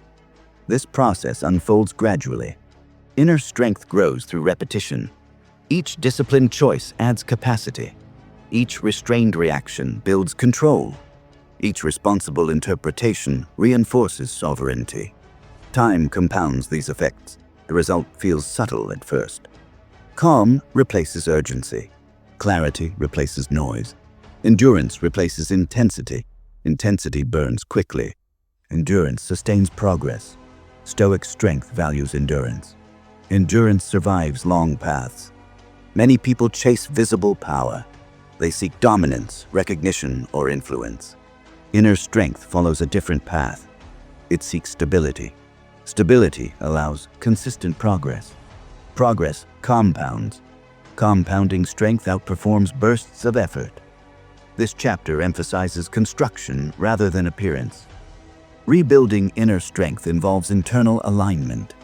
This process unfolds gradually. Inner strength grows through repetition. Each disciplined choice adds capacity. Each restrained reaction builds control. Each responsible interpretation reinforces sovereignty. Time compounds these effects. The result feels subtle at first. Calm replaces urgency. Clarity replaces noise. Endurance replaces intensity. Intensity burns quickly. Endurance sustains progress. Stoic strength values endurance. Endurance survives long paths. Many people chase visible power. They seek dominance, recognition, or influence. Inner strength follows a different path. It seeks stability. Stability allows consistent progress. Progress compounds. Compounding strength outperforms bursts of effort. This chapter emphasizes construction rather than appearance. Rebuilding inner strength involves internal alignment.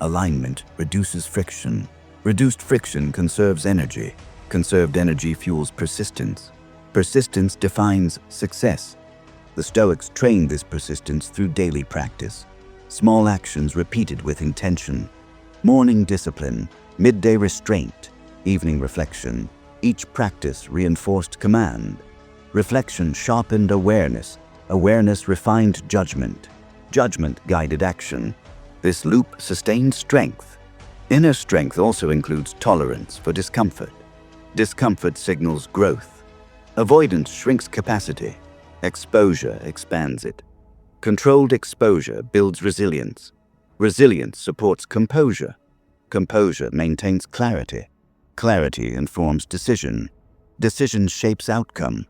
Alignment reduces friction. Reduced friction conserves energy. Conserved energy fuels persistence. Persistence defines success. The Stoics trained this persistence through daily practice. Small actions repeated with intention. Morning discipline, midday restraint, evening reflection. Each practice reinforced command. Reflection sharpened awareness. Awareness refined judgment. Judgment guided action. This loop sustained strength. Inner strength also includes tolerance for discomfort. Discomfort signals growth. Avoidance shrinks capacity. Exposure expands it. Controlled exposure builds resilience. Resilience supports composure. Composure maintains clarity. Clarity informs decision. Decision shapes outcome.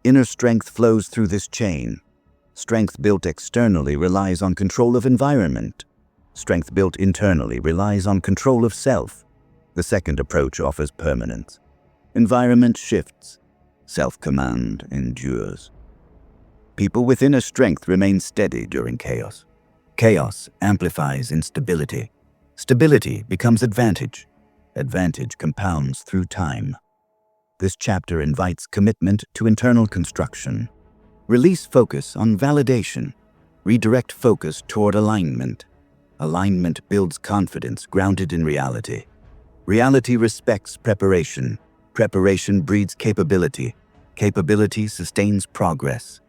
Inner strength flows through this chain. Strength built externally relies on control of environment. Strength built internally relies on control of self. The second approach offers permanence. Environment shifts. Self-command endures. People with inner strength remain steady during chaos. Chaos amplifies instability. Stability becomes advantage. Advantage compounds through time. This chapter invites commitment to internal construction. Release focus on validation. Redirect focus toward alignment. Alignment builds confidence grounded in reality. Reality respects preparation. Preparation breeds capability. Capability sustains progress.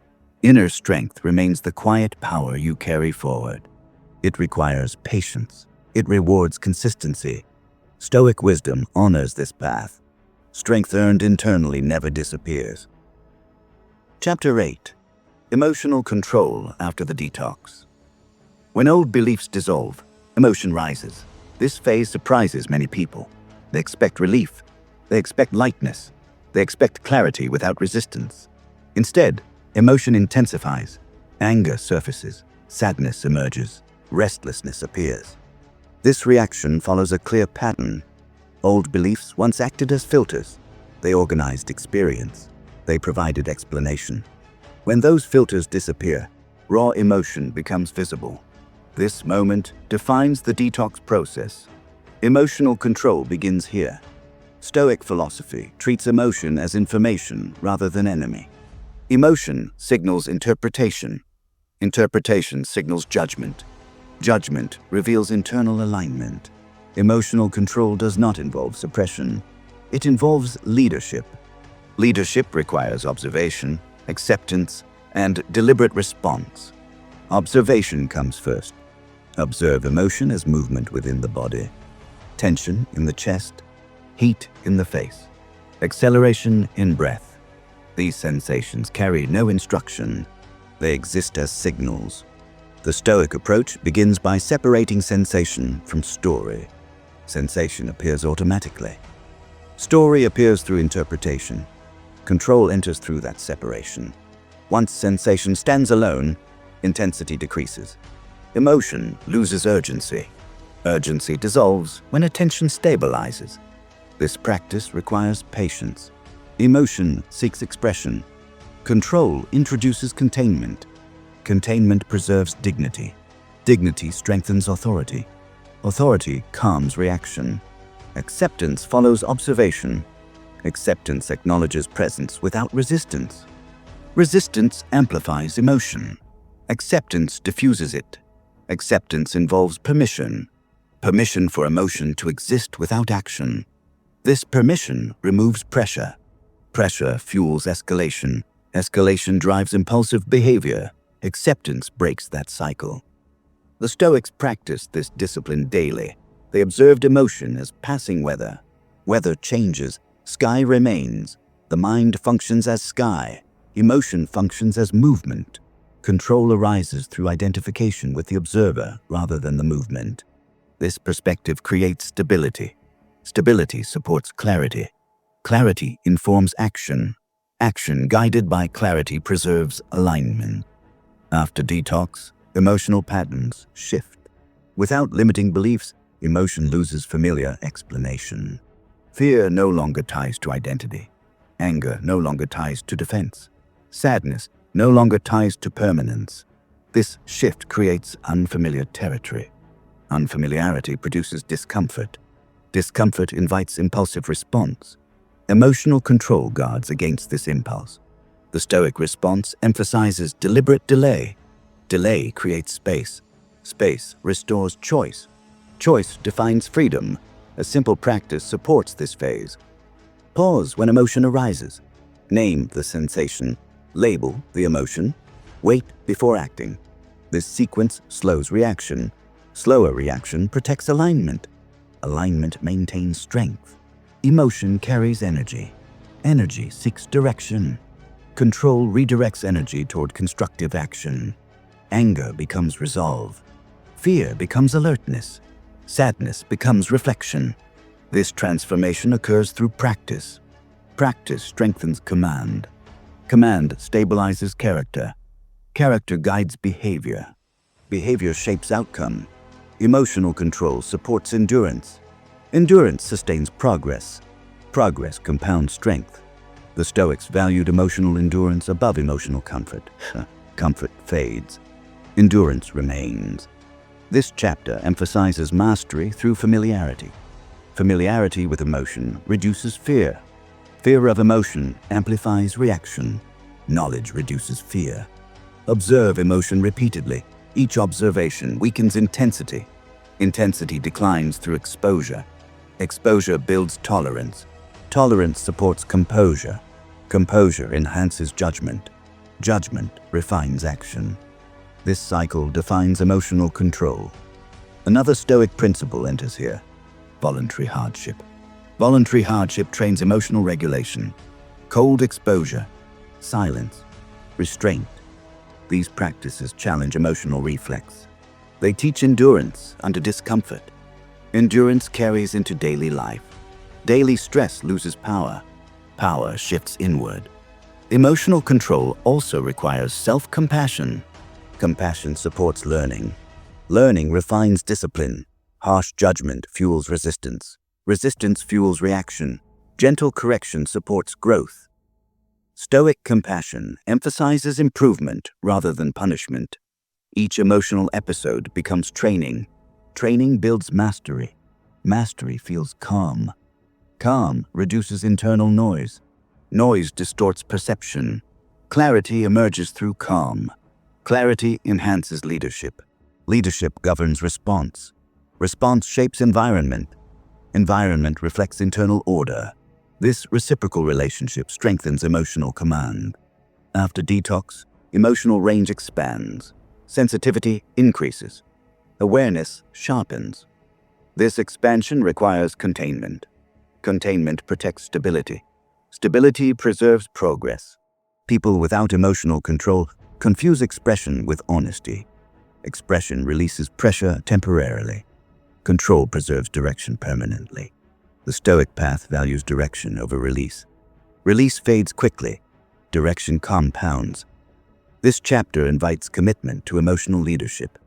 Inner strength remains the quiet power you carry forward. It requires patience. It rewards consistency. Stoic wisdom honors this path. Strength earned internally never disappears. Chapter 8. Emotional control after the detox. When old beliefs dissolve, emotion rises. This phase surprises many people. They expect relief. They expect lightness. They expect clarity without resistance. Instead, emotion intensifies. Anger surfaces. Sadness emerges. Restlessness appears. This reaction follows a clear pattern. Old beliefs once acted as filters. They organized experience. They provided explanation. When those filters disappear, raw emotion becomes visible. This moment defines the detox process. Emotional control begins here. Stoic philosophy treats emotion as information rather than enemy. Emotion signals interpretation. Interpretation signals judgment. Judgment reveals internal alignment. Emotional control does not involve suppression. It involves leadership. Leadership requires observation, acceptance, and deliberate response. Observation comes first. Observe emotion as movement within the body. Tension in the chest, heat in the face, acceleration in breath. These sensations carry no instruction. They exist as signals. The Stoic approach begins by separating sensation from story. Sensation appears automatically. Story appears through interpretation. Control enters through that separation. Once sensation stands alone, intensity decreases. Emotion loses urgency. Urgency dissolves when attention stabilizes. This practice requires patience. Emotion seeks expression. Control introduces containment. Containment preserves dignity. Dignity strengthens authority. Authority calms reaction. Acceptance follows observation. Acceptance acknowledges presence without resistance. Resistance amplifies emotion. Acceptance diffuses it. Acceptance involves permission. Permission for emotion to exist without action. This permission removes pressure. Pressure fuels escalation. Escalation drives impulsive behavior. Acceptance breaks that cycle. The Stoics practiced this discipline daily. They observed emotion as passing weather. Weather changes, sky remains. The mind functions as sky. Emotion functions as movement. Control arises through identification with the observer rather than the movement. This perspective creates stability. Stability supports clarity. Clarity informs action. Action guided by clarity preserves alignment. After detox, emotional patterns shift. Without limiting beliefs, emotion loses familiar explanation. Fear no longer ties to identity. Anger no longer ties to defense. Sadness no longer ties to permanence. This shift creates unfamiliar territory. Unfamiliarity produces discomfort. Discomfort invites impulsive response. Emotional control guards against this impulse. The Stoic response emphasizes deliberate delay. Delay creates space. Space restores choice. Choice defines freedom. A simple practice supports this phase. Pause when emotion arises. Name the sensation. Label the emotion. Wait before acting. This sequence slows reaction. Slower reaction protects alignment. Alignment maintains strength. Emotion carries energy. Energy seeks direction. Control redirects energy toward constructive action. Anger becomes resolve. Fear becomes alertness. Sadness becomes reflection. This transformation occurs through practice. Practice strengthens command. Command stabilizes character. Character guides behavior. Behavior shapes outcome. Emotional control supports endurance. Endurance sustains progress. Progress compounds strength. The Stoics valued emotional endurance above emotional comfort. Comfort fades. Endurance remains. This chapter emphasizes mastery through familiarity. Familiarity with emotion reduces fear. Fear of emotion amplifies reaction. Knowledge reduces fear. Observe emotion repeatedly. Each observation weakens intensity. Intensity declines through exposure. Exposure builds tolerance. Tolerance supports composure. Composure enhances judgment. Judgment refines action. This cycle defines emotional control. Another Stoic principle enters here: voluntary hardship. Voluntary hardship trains emotional regulation. Cold exposure, silence, restraint. These practices challenge emotional reflex. They teach endurance under discomfort. Endurance carries into daily life. Daily stress loses power. Power shifts inward. Emotional control also requires self-compassion. Compassion supports learning. Learning refines discipline. Harsh judgment fuels resistance. Resistance fuels reaction. Gentle correction supports growth. Stoic compassion emphasizes improvement rather than punishment. Each emotional episode becomes training. Training builds mastery. Mastery feels calm. Calm reduces internal noise. Noise distorts perception. Clarity emerges through calm. Clarity enhances leadership. Leadership governs response. Response shapes environment. Environment reflects internal order. This reciprocal relationship strengthens emotional command. After detox, emotional range expands. Sensitivity increases. Awareness sharpens. This expansion requires containment. Containment protects stability. Stability preserves progress. People without emotional control confuse expression with honesty. Expression releases pressure temporarily. Control preserves direction permanently. The Stoic path values direction over release. Release fades quickly. Direction compounds. This chapter invites commitment to emotional leadership.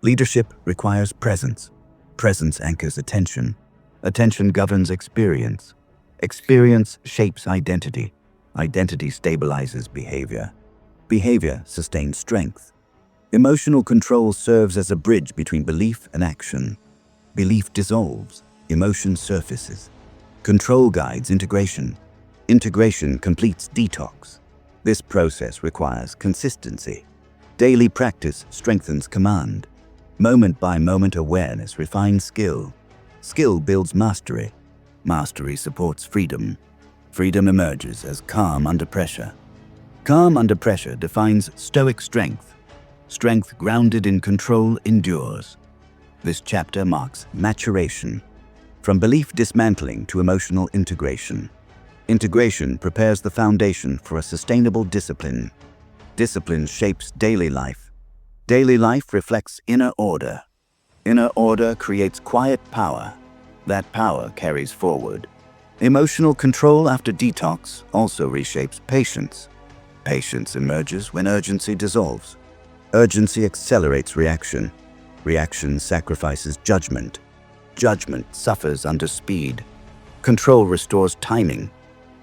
Leadership requires presence. Presence anchors attention. Attention governs experience. Experience shapes identity. Identity stabilizes behavior. Behavior sustains strength. Emotional control serves as a bridge between belief and action. Belief dissolves. Emotion surfaces. Control guides integration. Integration completes detox. This process requires consistency. Daily practice strengthens command. Moment-by-moment awareness refines skill. Skill builds mastery. Mastery supports freedom. Freedom emerges as calm under pressure. Calm under pressure defines Stoic strength. Strength grounded in control endures. This chapter marks maturation. From belief dismantling to emotional integration. Integration prepares the foundation for a sustainable discipline. Discipline shapes daily life. Daily life reflects inner order. Inner order creates quiet power. That power carries forward. Emotional control after detox also reshapes patience. Patience emerges when urgency dissolves. Urgency accelerates reaction. Reaction sacrifices judgment. Judgment suffers under speed. Control restores timing.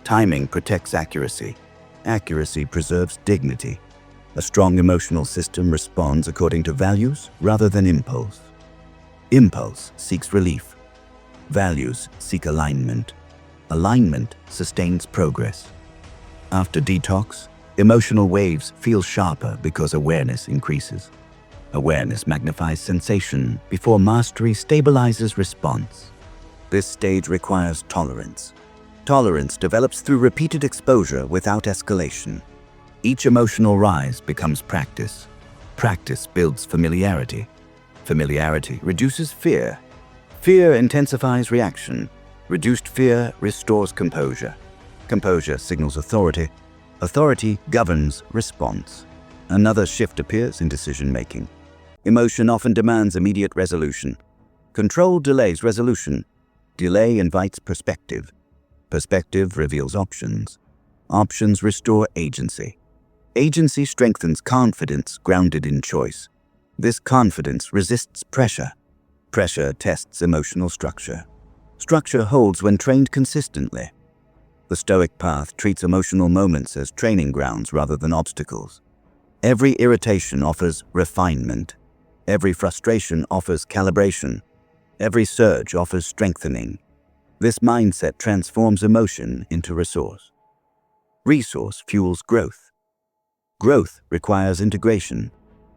Timing protects accuracy. Accuracy preserves dignity. A strong emotional system responds according to values rather than impulse. Impulse seeks relief. Values seek alignment. Alignment sustains progress. After detox, emotional waves feel sharper because awareness increases. Awareness magnifies sensation before mastery stabilizes response. This stage requires tolerance. Tolerance develops through repeated exposure without escalation. Each emotional rise becomes practice. Practice builds familiarity. Familiarity reduces fear. Fear intensifies reaction. Reduced fear restores composure. Composure signals authority. Authority governs response. Another shift appears in decision-making. Emotion often demands immediate resolution. Control delays resolution. Delay invites perspective. Perspective reveals options. Options restore agency. Agency strengthens confidence grounded in choice. This confidence resists pressure. Pressure tests emotional structure. Structure holds when trained consistently. The Stoic path treats emotional moments as training grounds rather than obstacles. Every irritation offers refinement. Every frustration offers calibration. Every surge offers strengthening. This mindset transforms emotion into resource. Resource fuels growth. Growth requires integration.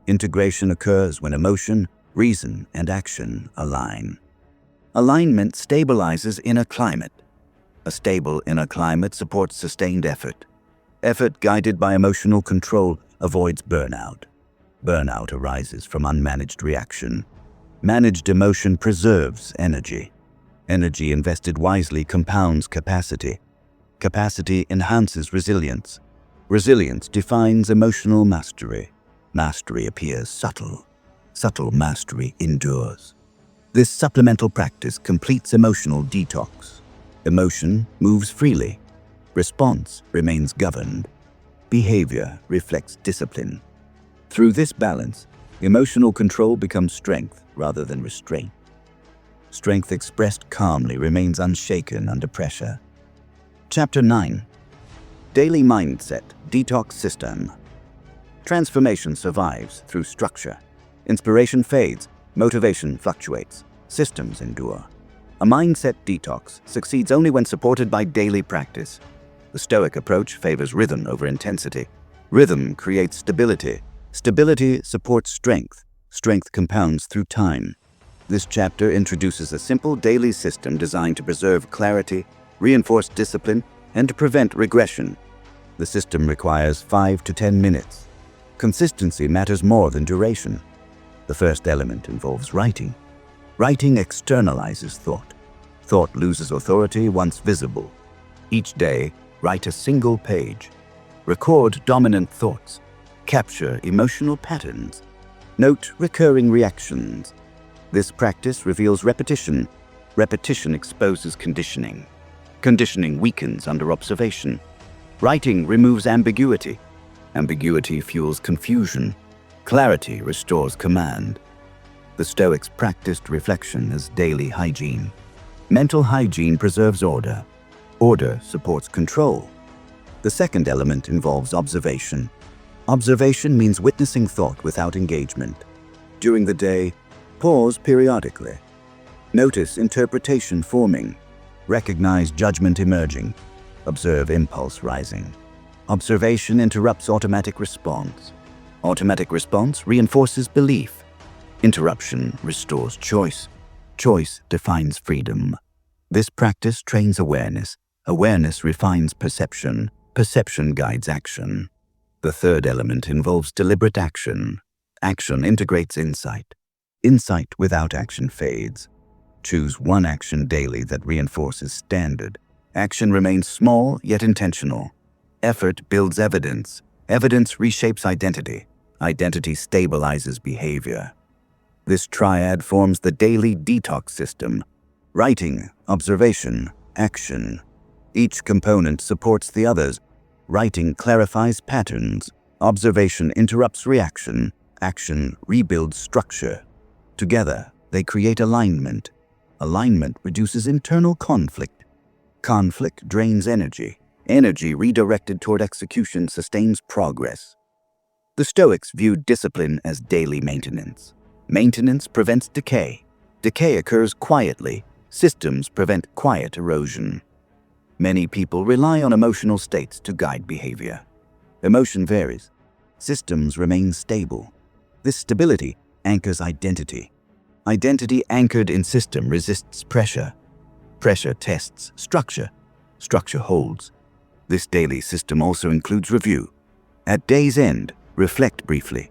Integration occurs when emotion, reason, and action align. Alignment stabilizes inner climate. A stable inner climate supports sustained effort. Effort guided by emotional control avoids burnout. Burnout arises from unmanaged reaction. Managed emotion preserves energy. Energy invested wisely compounds capacity. Capacity enhances resilience. Resilience defines emotional mastery. Mastery appears subtle. Subtle mastery endures. This supplemental practice completes emotional detox. Emotion moves freely. Response remains governed. Behavior reflects discipline. Through this balance, emotional control becomes strength rather than restraint. Strength expressed calmly remains unshaken under pressure. Chapter 9. Daily Mindset Detox System. Transformation survives through structure. Inspiration fades, motivation fluctuates, systems endure. A mindset detox succeeds only when supported by daily practice. The Stoic approach favors rhythm over intensity. Rhythm creates stability. Stability supports strength. Strength compounds through time. This chapter introduces a simple daily system designed to preserve clarity, reinforce discipline, and to prevent regression. The system requires 5 to 10 minutes. Consistency matters more than duration. The first element involves writing. Writing externalizes thought. Thought loses authority once visible. Each day, write a single page. Record dominant thoughts. Capture emotional patterns. Note recurring reactions. This practice reveals repetition. Repetition exposes conditioning. Conditioning weakens under observation. Writing removes ambiguity. Ambiguity fuels confusion. Clarity restores command. The Stoics practiced reflection as daily hygiene. Mental hygiene preserves order. Order supports control. The second element involves observation. Observation means witnessing thought without engagement. During the day, pause periodically. Notice interpretation forming. Recognize judgment emerging. Observe impulse rising. Observation interrupts automatic response. Automatic response reinforces belief. Interruption restores choice. Choice defines freedom. This practice trains awareness. Awareness refines perception. Perception guides action. The third element involves deliberate action. Action integrates insight. Insight without action fades. Choose one action daily that reinforces standard. Action remains small yet intentional. Effort builds evidence. Evidence reshapes identity. Identity stabilizes behavior. This triad forms the daily detox system. Writing, observation, action. Each component supports the others. Writing clarifies patterns. Observation interrupts reaction. Action rebuilds structure. Together, they create alignment. Alignment reduces internal conflict. Conflict drains energy. Energy redirected toward execution sustains progress. The Stoics viewed discipline as daily maintenance. Maintenance prevents decay. Decay occurs quietly. Systems prevent quiet erosion. Many people rely on emotional states to guide behavior. Emotion varies. Systems remain stable. This stability anchors identity. Identity anchored in system resists pressure. Pressure tests structure. Structure holds. This daily system also includes review. At day's end, reflect briefly.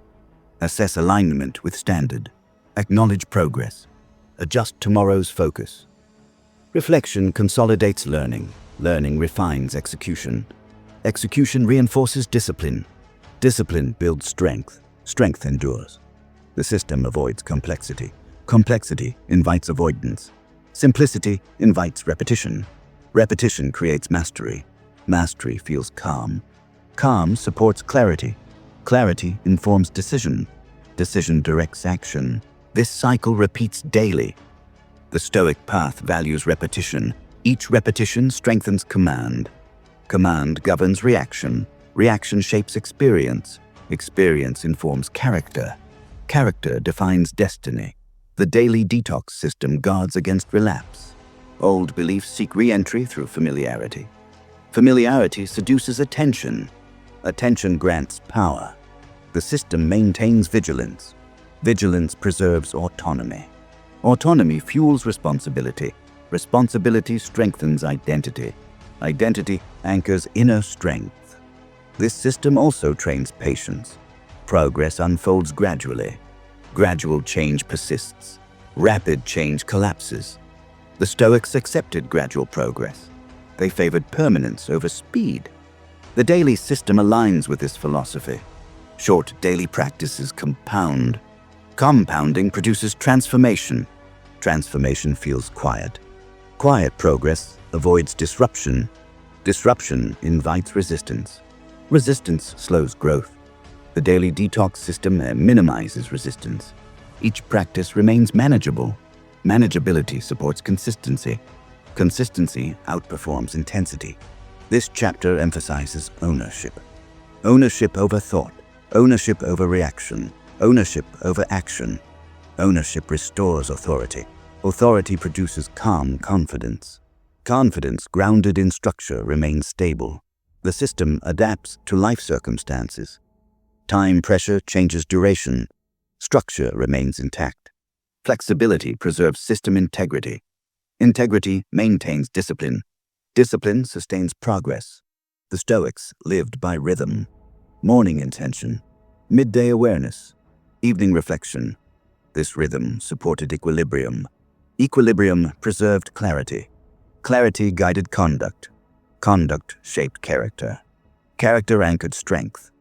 Assess alignment with standard. Acknowledge progress. Adjust tomorrow's focus. Reflection consolidates learning. Learning refines execution. Execution reinforces discipline. Discipline builds strength. Strength endures. The system avoids complexity. Complexity invites avoidance. Simplicity invites repetition. Repetition creates mastery. Mastery feels calm. Calm supports clarity. Clarity informs decision. Decision directs action. This cycle repeats daily. The Stoic path values repetition. Each repetition strengthens command. Command governs reaction. Reaction shapes experience. Experience informs character. Character defines destiny. The daily detox system guards against relapse. Old beliefs seek re-entry through familiarity. Familiarity seduces attention. Attention grants power. The system maintains vigilance. Vigilance preserves autonomy. Autonomy fuels responsibility. Responsibility strengthens identity. Identity anchors inner strength. This system also trains patience. Progress unfolds gradually. Gradual change persists. Rapid change collapses. The Stoics accepted gradual progress. They favored permanence over speed. The daily system aligns with this philosophy. Short daily practices compound. Compounding produces transformation. Transformation feels quiet. Quiet progress avoids disruption. Disruption invites resistance. Resistance slows growth. The daily detox system minimizes resistance. Each practice remains manageable. Manageability supports consistency. Consistency outperforms intensity. This chapter emphasizes ownership. Ownership over thought. Ownership over reaction. Ownership over action. Ownership restores authority. Authority produces calm confidence. Confidence grounded in structure remains stable. The system adapts to life circumstances. Time pressure changes duration. Structure remains intact. Flexibility preserves system integrity. Integrity maintains discipline. Discipline sustains progress. The Stoics lived by rhythm. Morning intention. Midday awareness. Evening reflection. This rhythm supported equilibrium. Equilibrium preserved clarity. Clarity guided conduct. Conduct shaped character. Character anchored strength.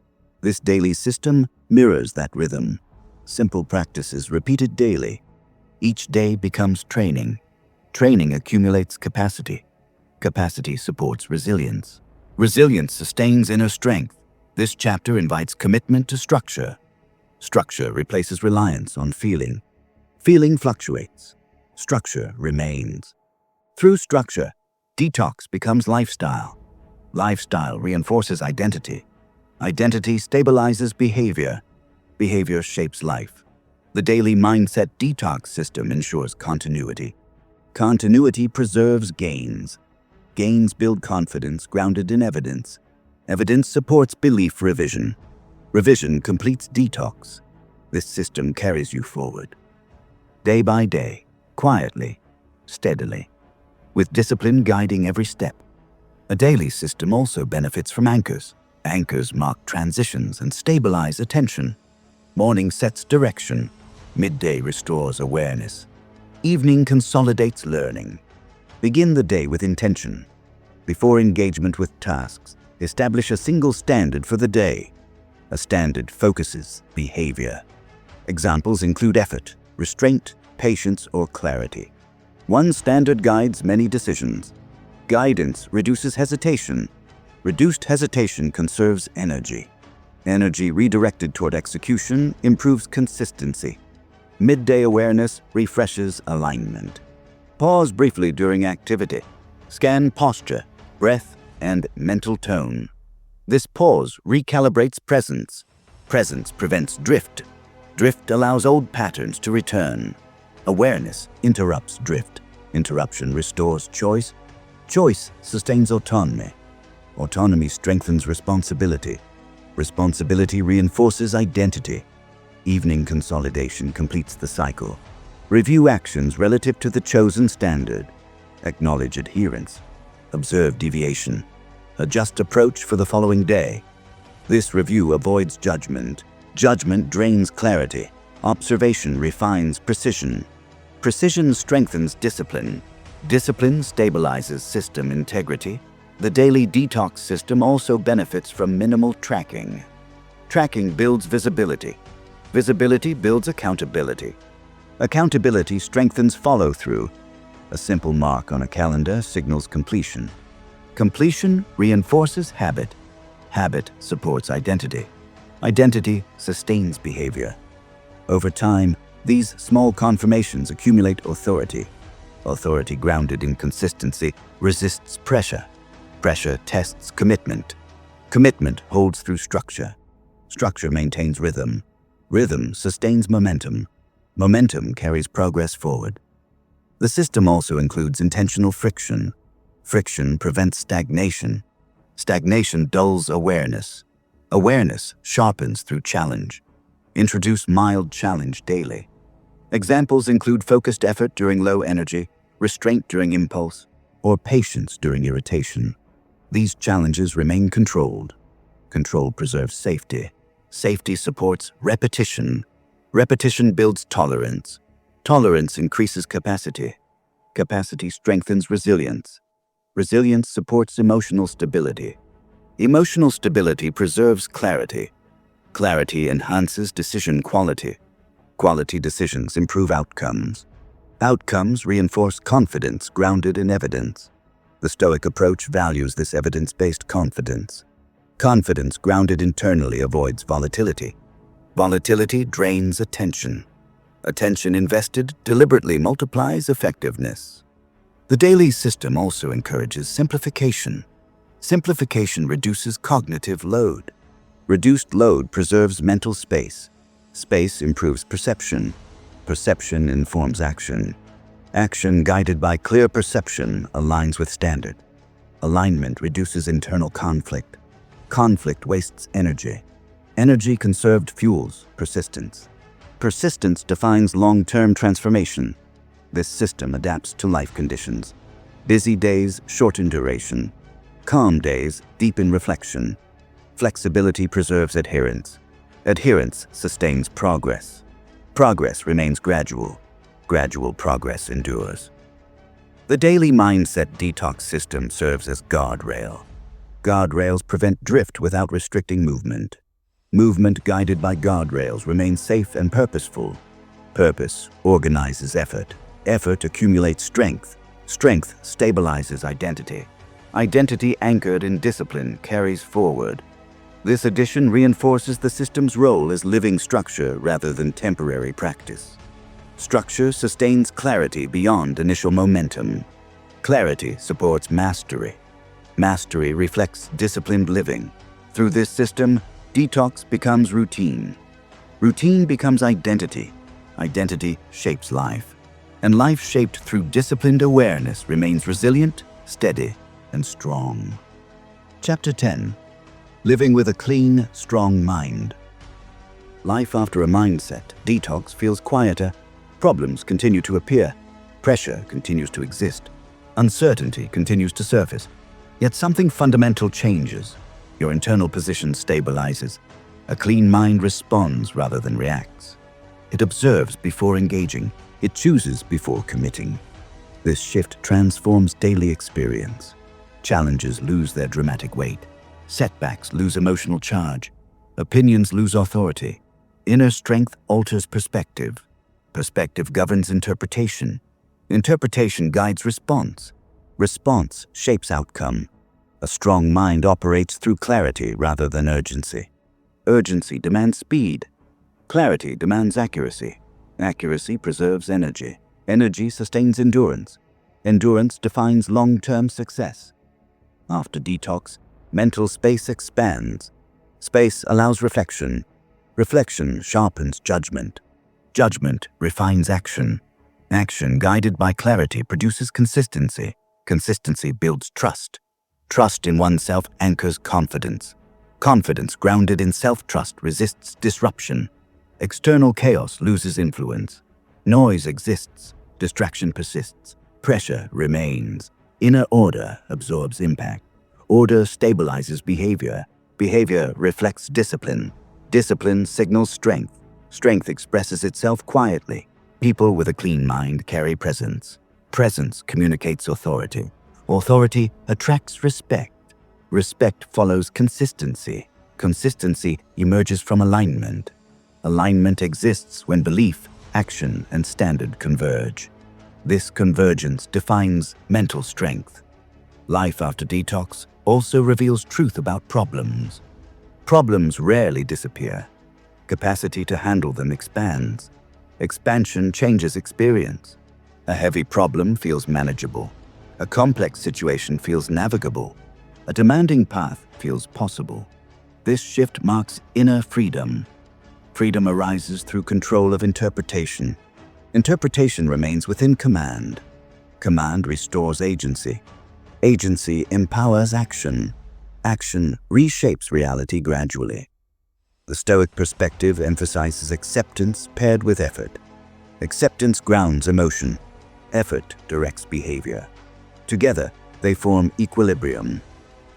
This daily system mirrors that rhythm. Simple practices repeated daily. Each day becomes training. Training accumulates capacity. Capacity supports resilience. Resilience sustains inner strength. This chapter invites commitment to structure. Structure replaces reliance on feeling. Feeling fluctuates. Structure remains. Through structure, detox becomes lifestyle. Lifestyle reinforces identity. Identity stabilizes behavior. Behavior shapes life. The daily mindset detox system ensures continuity. Continuity preserves gains. Gains build confidence grounded in evidence. Evidence supports belief revision. Revision completes detox. This system carries you forward. Day by day, quietly, steadily, with discipline guiding every step. A daily system also benefits from anchors. Anchors mark transitions and stabilize attention. Morning sets direction. Midday restores awareness. Evening consolidates learning. Begin the day with intention. Before engagement with tasks, establish a single standard for the day. A standard focuses behavior. Examples include effort, restraint, patience, or clarity. One standard guides many decisions. Guidance reduces hesitation. Reduced hesitation conserves energy. Energy redirected toward execution improves consistency. Midday awareness refreshes alignment. Pause briefly during activity. Scan posture, breath, and mental tone. This pause recalibrates presence. Presence prevents drift. Drift allows old patterns to return. Awareness interrupts drift. Interruption restores choice. Choice sustains autonomy. Autonomy strengthens responsibility. Responsibility reinforces identity. Evening consolidation completes the cycle. Review actions relative to the chosen standard. Acknowledge adherence. Observe deviation. Adjust approach for the following day. This review avoids judgment. Judgment drains clarity. Observation refines precision. Precision strengthens discipline. Discipline stabilizes system integrity. The daily detox system also benefits from minimal tracking. Tracking builds visibility. Visibility builds accountability. Accountability strengthens follow-through. A simple mark on a calendar signals completion. Completion reinforces habit. Habit supports identity. Identity sustains behavior. Over time, these small confirmations accumulate authority. Authority grounded in consistency resists pressure. Pressure tests commitment. Commitment holds through structure. Structure maintains rhythm. Rhythm sustains momentum. Momentum carries progress forward. The system also includes intentional friction. Friction prevents stagnation. Stagnation dulls awareness. Awareness sharpens through challenge. Introduce mild challenge daily. Examples include focused effort during low energy, restraint during impulse, or patience during irritation. These challenges remain controlled. Control preserves safety. Safety supports repetition. Repetition builds tolerance. Tolerance increases capacity. Capacity strengthens resilience. Resilience supports emotional stability. Emotional stability preserves clarity. Clarity enhances decision quality. Quality decisions improve outcomes. Outcomes reinforce confidence grounded in evidence. The Stoic approach values this evidence-based confidence. Confidence grounded internally avoids volatility. Volatility drains attention. Attention invested deliberately multiplies effectiveness. The daily system also encourages simplification. Simplification reduces cognitive load. Reduced load preserves mental space. Space improves perception. Perception informs action. Action guided by clear perception aligns with standard. Alignment reduces internal conflict. Conflict wastes energy. Energy conserved fuels persistence. Persistence defines long-term transformation. This system adapts to life conditions. Busy days shorten duration. Calm days deepen reflection. Flexibility preserves adherence. Adherence sustains progress. Progress remains gradual. Gradual progress endures. The daily mindset detox system serves as guardrail. Guardrails prevent drift without restricting movement. Movement guided by guardrails remains safe and purposeful. Purpose organizes effort. Effort accumulates strength. Strength stabilizes identity. Identity anchored in discipline carries forward. This addition reinforces the system's role as living structure rather than temporary practice. Structure sustains clarity beyond initial momentum. Clarity supports mastery. Mastery reflects disciplined living. Through this system, detox becomes routine. Routine becomes identity. Identity shapes life. And life shaped through disciplined awareness remains resilient, steady, and strong. Chapter 10. Living with a clean, strong mind. Life after a mindset detox feels quieter. Problems continue to appear. Pressure continues to exist. Uncertainty continues to surface. Yet something fundamental changes. Your internal position stabilizes. A clean mind responds rather than reacts. It observes before engaging. It chooses before committing. This shift transforms daily experience. Challenges lose their dramatic weight. Setbacks lose emotional charge. Opinions lose authority. Inner strength alters perspective. Perspective governs interpretation. Interpretation guides response. Response shapes outcome. A strong mind operates through clarity rather than urgency. Urgency demands speed. Clarity demands accuracy. Accuracy preserves energy. Energy sustains endurance. Endurance defines long-term success. After detox, mental space expands. Space allows reflection. Reflection sharpens judgment. Judgment refines action. Action guided by clarity produces consistency. Consistency builds trust. Trust in oneself anchors confidence. Confidence grounded in self-trust resists disruption. External chaos loses influence. Noise exists. Distraction persists. Pressure remains. Inner order absorbs impact. Order stabilizes behavior. Behavior reflects discipline. Discipline signals strength. Strength expresses itself quietly. People with a clean mind carry presence. Presence communicates authority. Authority attracts respect. Respect follows consistency. Consistency emerges from alignment. Alignment exists when belief, action, and standard converge. This convergence defines mental strength. Life after detox also reveals truth about problems. Problems rarely disappear. Capacity to handle them expands. Expansion changes experience. A heavy problem feels manageable. A complex situation feels navigable. A demanding path feels possible. This shift marks inner freedom. Freedom arises through control of interpretation. Interpretation remains within command. Command restores agency. Agency empowers action. Action reshapes reality gradually. The Stoic perspective emphasizes acceptance paired with effort. Acceptance grounds emotion. Effort directs behavior. Together, they form equilibrium.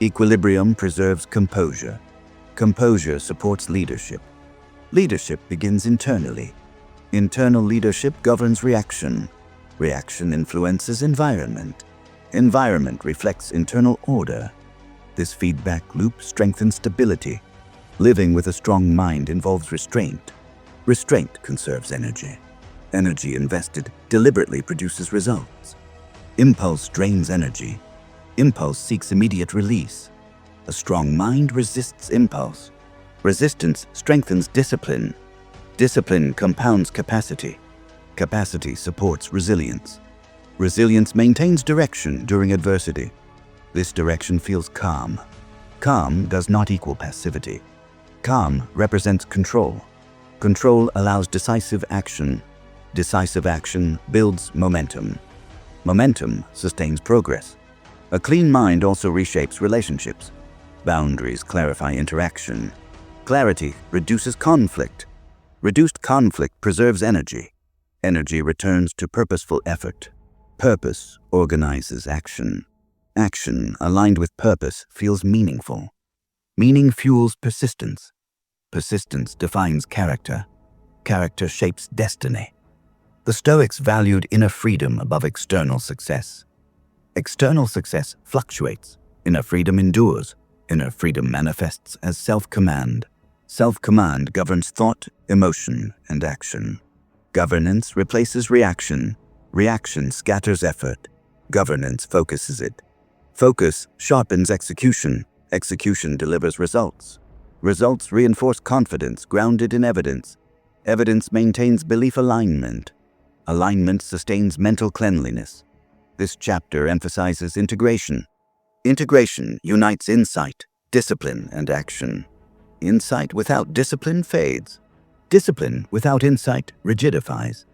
Equilibrium preserves composure. Composure supports leadership. Leadership begins internally. Internal leadership governs reaction. Reaction influences environment. Environment reflects internal order. This feedback loop strengthens stability. Living with a strong mind involves restraint. Restraint conserves energy. Energy invested deliberately produces results. Impulse drains energy. Impulse seeks immediate release. A strong mind resists impulse. Resistance strengthens discipline. Discipline compounds capacity. Capacity supports resilience. Resilience maintains direction during adversity. This direction feels calm. Calm does not equal passivity. Calm represents control. Control allows decisive action. Decisive action builds momentum. Momentum sustains progress. A clean mind also reshapes relationships. Boundaries clarify interaction. Clarity reduces conflict. Reduced conflict preserves energy. Energy returns to purposeful effort. Purpose organizes action. Action aligned with purpose feels meaningful. Meaning fuels persistence. Persistence defines character. Character shapes destiny. The Stoics valued inner freedom above external success. External success fluctuates. Inner freedom endures. Inner freedom manifests as self-command. Self-command governs thought, emotion, and action. Governance replaces reaction. Reaction scatters effort. Governance focuses it. Focus sharpens execution. Execution delivers results. Results reinforce confidence grounded in evidence. Evidence maintains belief alignment. Alignment sustains mental cleanliness. This chapter emphasizes integration. Integration unites insight, discipline, and action. Insight without discipline fades. Discipline without insight rigidifies.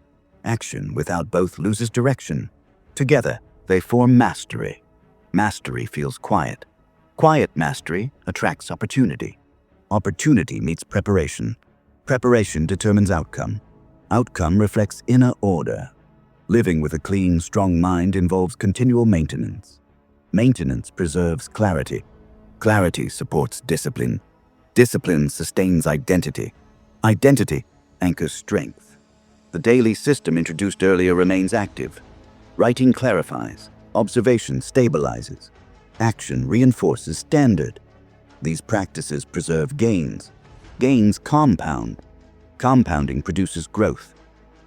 Action without both loses direction. Together, they form mastery. Mastery feels quiet. Quiet mastery attracts opportunity. Opportunity meets preparation. Preparation determines outcome. Outcome reflects inner order. Living with a clean, strong mind involves continual maintenance. Maintenance preserves clarity. Clarity supports discipline. Discipline sustains identity. Identity anchors strength. The daily system introduced earlier remains active. Writing clarifies. Observation stabilizes. Action reinforces standard. These practices preserve gains. Gains compound. Compounding produces growth.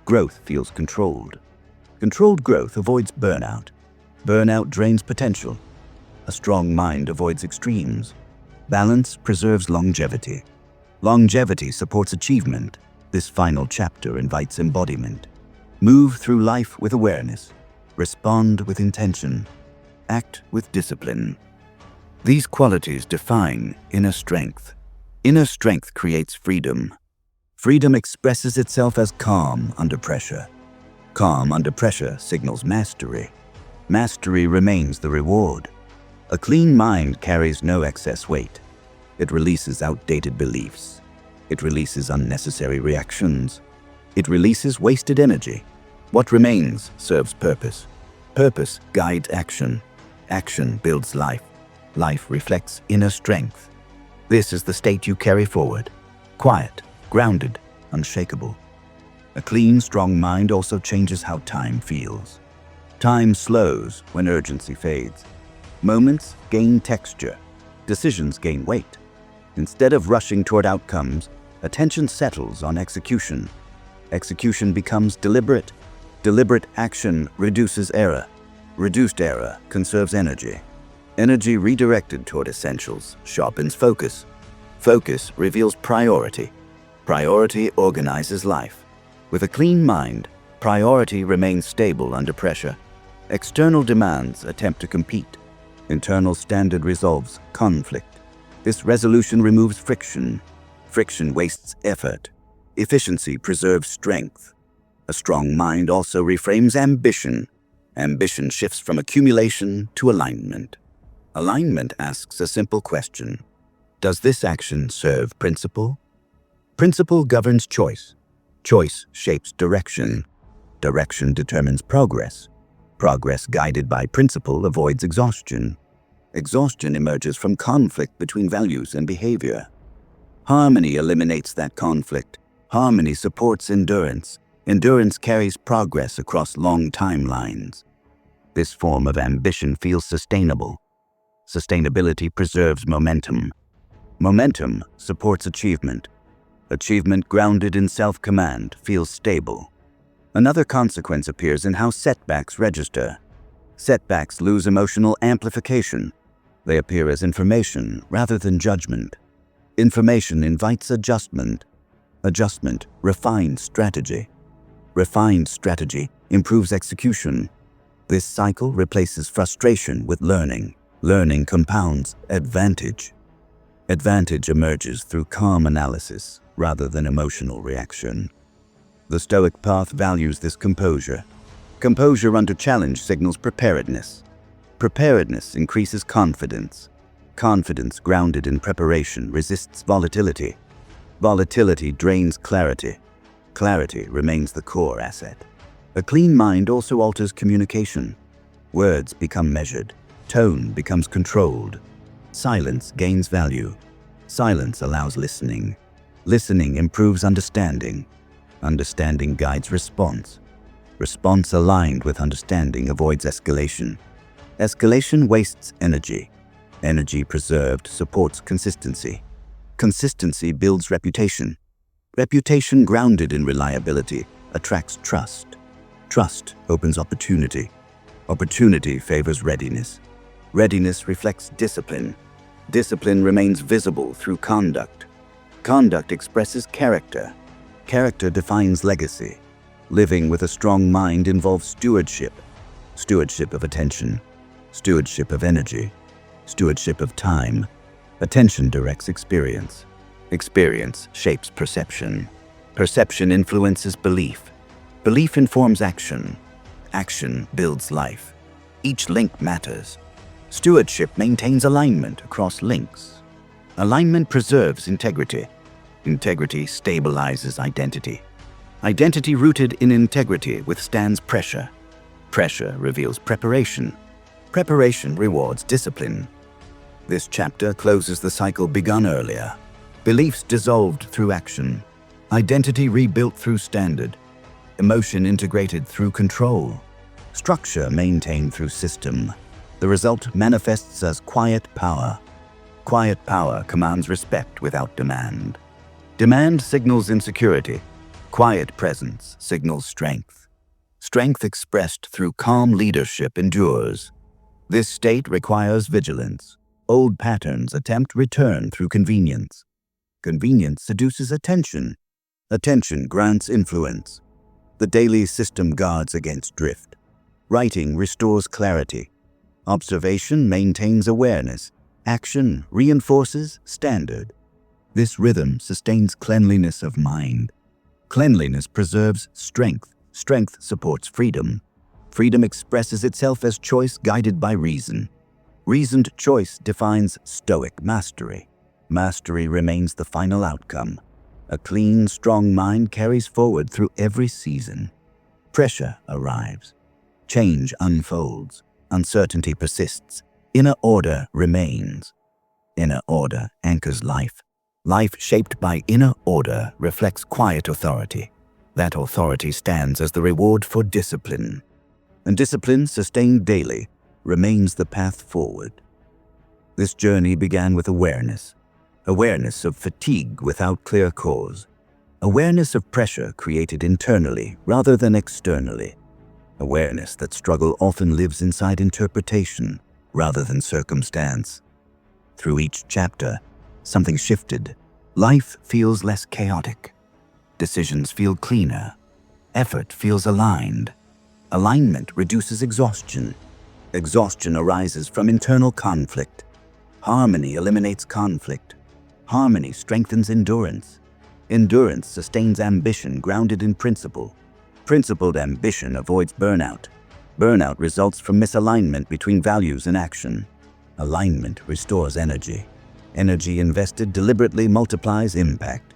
Growth feels controlled. Controlled growth avoids burnout. Burnout drains potential. A strong mind avoids extremes. Balance preserves longevity. Longevity supports achievement. This final chapter invites embodiment. Move through life with awareness. Respond with intention. Act with discipline. These qualities define inner strength. Inner strength creates freedom. Freedom expresses itself as calm under pressure. Calm under pressure signals mastery. Mastery remains the reward. A clean mind carries no excess weight. It releases outdated beliefs. It releases unnecessary reactions. It releases wasted energy. What remains serves purpose. Purpose guides action. Action builds life. Life reflects inner strength. This is the state you carry forward. Quiet, grounded, unshakable. A clean, strong mind also changes how time feels. Time slows when urgency fades. Moments gain texture. Decisions gain weight. Instead of rushing toward outcomes, attention settles on execution. Execution becomes deliberate. Deliberate action reduces error. Reduced error conserves energy. Energy redirected toward essentials sharpens focus. Focus reveals priority. Priority organizes life. With a clean mind, priority remains stable under pressure. External demands attempt to compete. Internal standard resolves conflict. This resolution removes friction. Friction wastes effort. Efficiency preserves strength. A strong mind also reframes ambition. Ambition shifts from accumulation to alignment. Alignment asks a simple question. Does this action serve principle? Principle governs choice. Choice shapes direction. Direction determines progress. Progress guided by principle avoids exhaustion. Exhaustion emerges from conflict between values and behavior. Harmony eliminates that conflict. Harmony supports endurance. Endurance carries progress across long timelines. This form of ambition feels sustainable. Sustainability preserves momentum. Momentum supports achievement. Achievement grounded in self-command feels stable. Another consequence appears in how setbacks register. Setbacks lose emotional amplification. They appear as information rather than judgment. Information invites adjustment. Adjustment refines strategy. Refined strategy improves execution. This cycle replaces frustration with learning. Learning compounds advantage. Advantage emerges through calm analysis rather than emotional reaction. The Stoic path values this composure. Composure under challenge signals preparedness. Preparedness increases confidence. Confidence grounded in preparation resists volatility. Volatility drains clarity. Clarity remains the core asset. A clean mind also alters communication. Words become measured. Tone becomes controlled. Silence gains value. Silence allows listening. Listening improves understanding. Understanding guides response. Response aligned with understanding avoids escalation. Escalation wastes energy. Energy preserved supports consistency. Consistency builds reputation. Reputation grounded in reliability attracts trust. Trust opens opportunity. Opportunity favors readiness. Readiness reflects discipline. Discipline remains visible through conduct. Conduct expresses character. Character defines legacy. Living with a strong mind involves stewardship. Stewardship of attention. Stewardship of energy. Stewardship of time. Attention directs experience. Experience shapes perception. Perception influences belief. Belief informs action. Action builds life. Each link matters. Stewardship maintains alignment across links. Alignment preserves integrity. Integrity stabilizes identity. Identity rooted in integrity withstands pressure. Pressure reveals preparation. Preparation rewards discipline. This chapter closes the cycle begun earlier. Beliefs dissolved through action. Identity rebuilt through standard. Emotion integrated through control. Structure maintained through system. The result manifests as quiet power. Quiet power commands respect without demand. Demand signals insecurity. Quiet presence signals strength. Strength expressed through calm leadership endures. This state requires vigilance. Old patterns attempt return through convenience. Convenience seduces attention. Attention grants influence. The daily system guards against drift. Writing restores clarity. Observation maintains awareness. Action reinforces standard. This rhythm sustains cleanliness of mind. Cleanliness preserves strength. Strength supports freedom. Freedom expresses itself as choice guided by reason. Reasoned choice defines stoic mastery. Mastery remains the final outcome. A clean, strong mind carries forward through every season. Pressure arrives. Change unfolds. Uncertainty persists. Inner order remains. Inner order anchors life. Life shaped by inner order reflects quiet authority. That authority stands as the reward for discipline. And discipline, sustained daily, remains the path forward. This journey began with awareness. Awareness of fatigue without clear cause. Awareness of pressure created internally rather than externally. Awareness that struggle often lives inside interpretation rather than circumstance. Through each chapter, something shifted. Life feels less chaotic. Decisions feel cleaner. Effort feels aligned. Alignment reduces exhaustion. Exhaustion arises from internal conflict. Harmony eliminates conflict. Harmony strengthens endurance. Endurance sustains ambition grounded in principle. Principled ambition avoids burnout. Burnout results from misalignment between values and action. Alignment restores energy. Energy invested deliberately multiplies impact.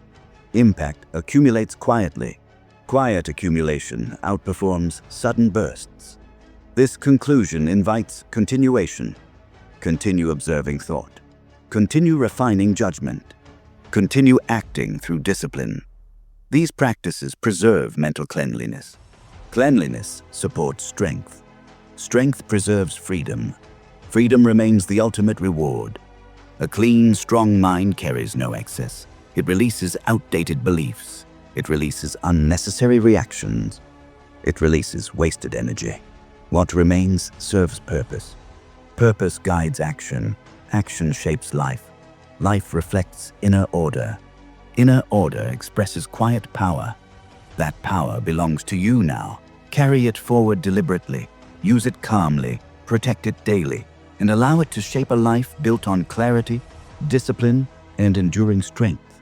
Impact accumulates quietly. Quiet accumulation outperforms sudden bursts. This conclusion invites continuation. Continue observing thought. Continue refining judgment. Continue acting through discipline. These practices preserve mental cleanliness. Cleanliness supports strength. Strength preserves freedom. Freedom remains the ultimate reward. A clean, strong mind carries no excess. It releases outdated beliefs. It releases unnecessary reactions. It releases wasted energy. What remains serves purpose. Purpose guides action. Action shapes life. Life reflects inner order. Inner order expresses quiet power. That power belongs to you now. Carry it forward deliberately. Use it calmly. Protect it daily. And allow it to shape a life built on clarity, discipline, and enduring strength.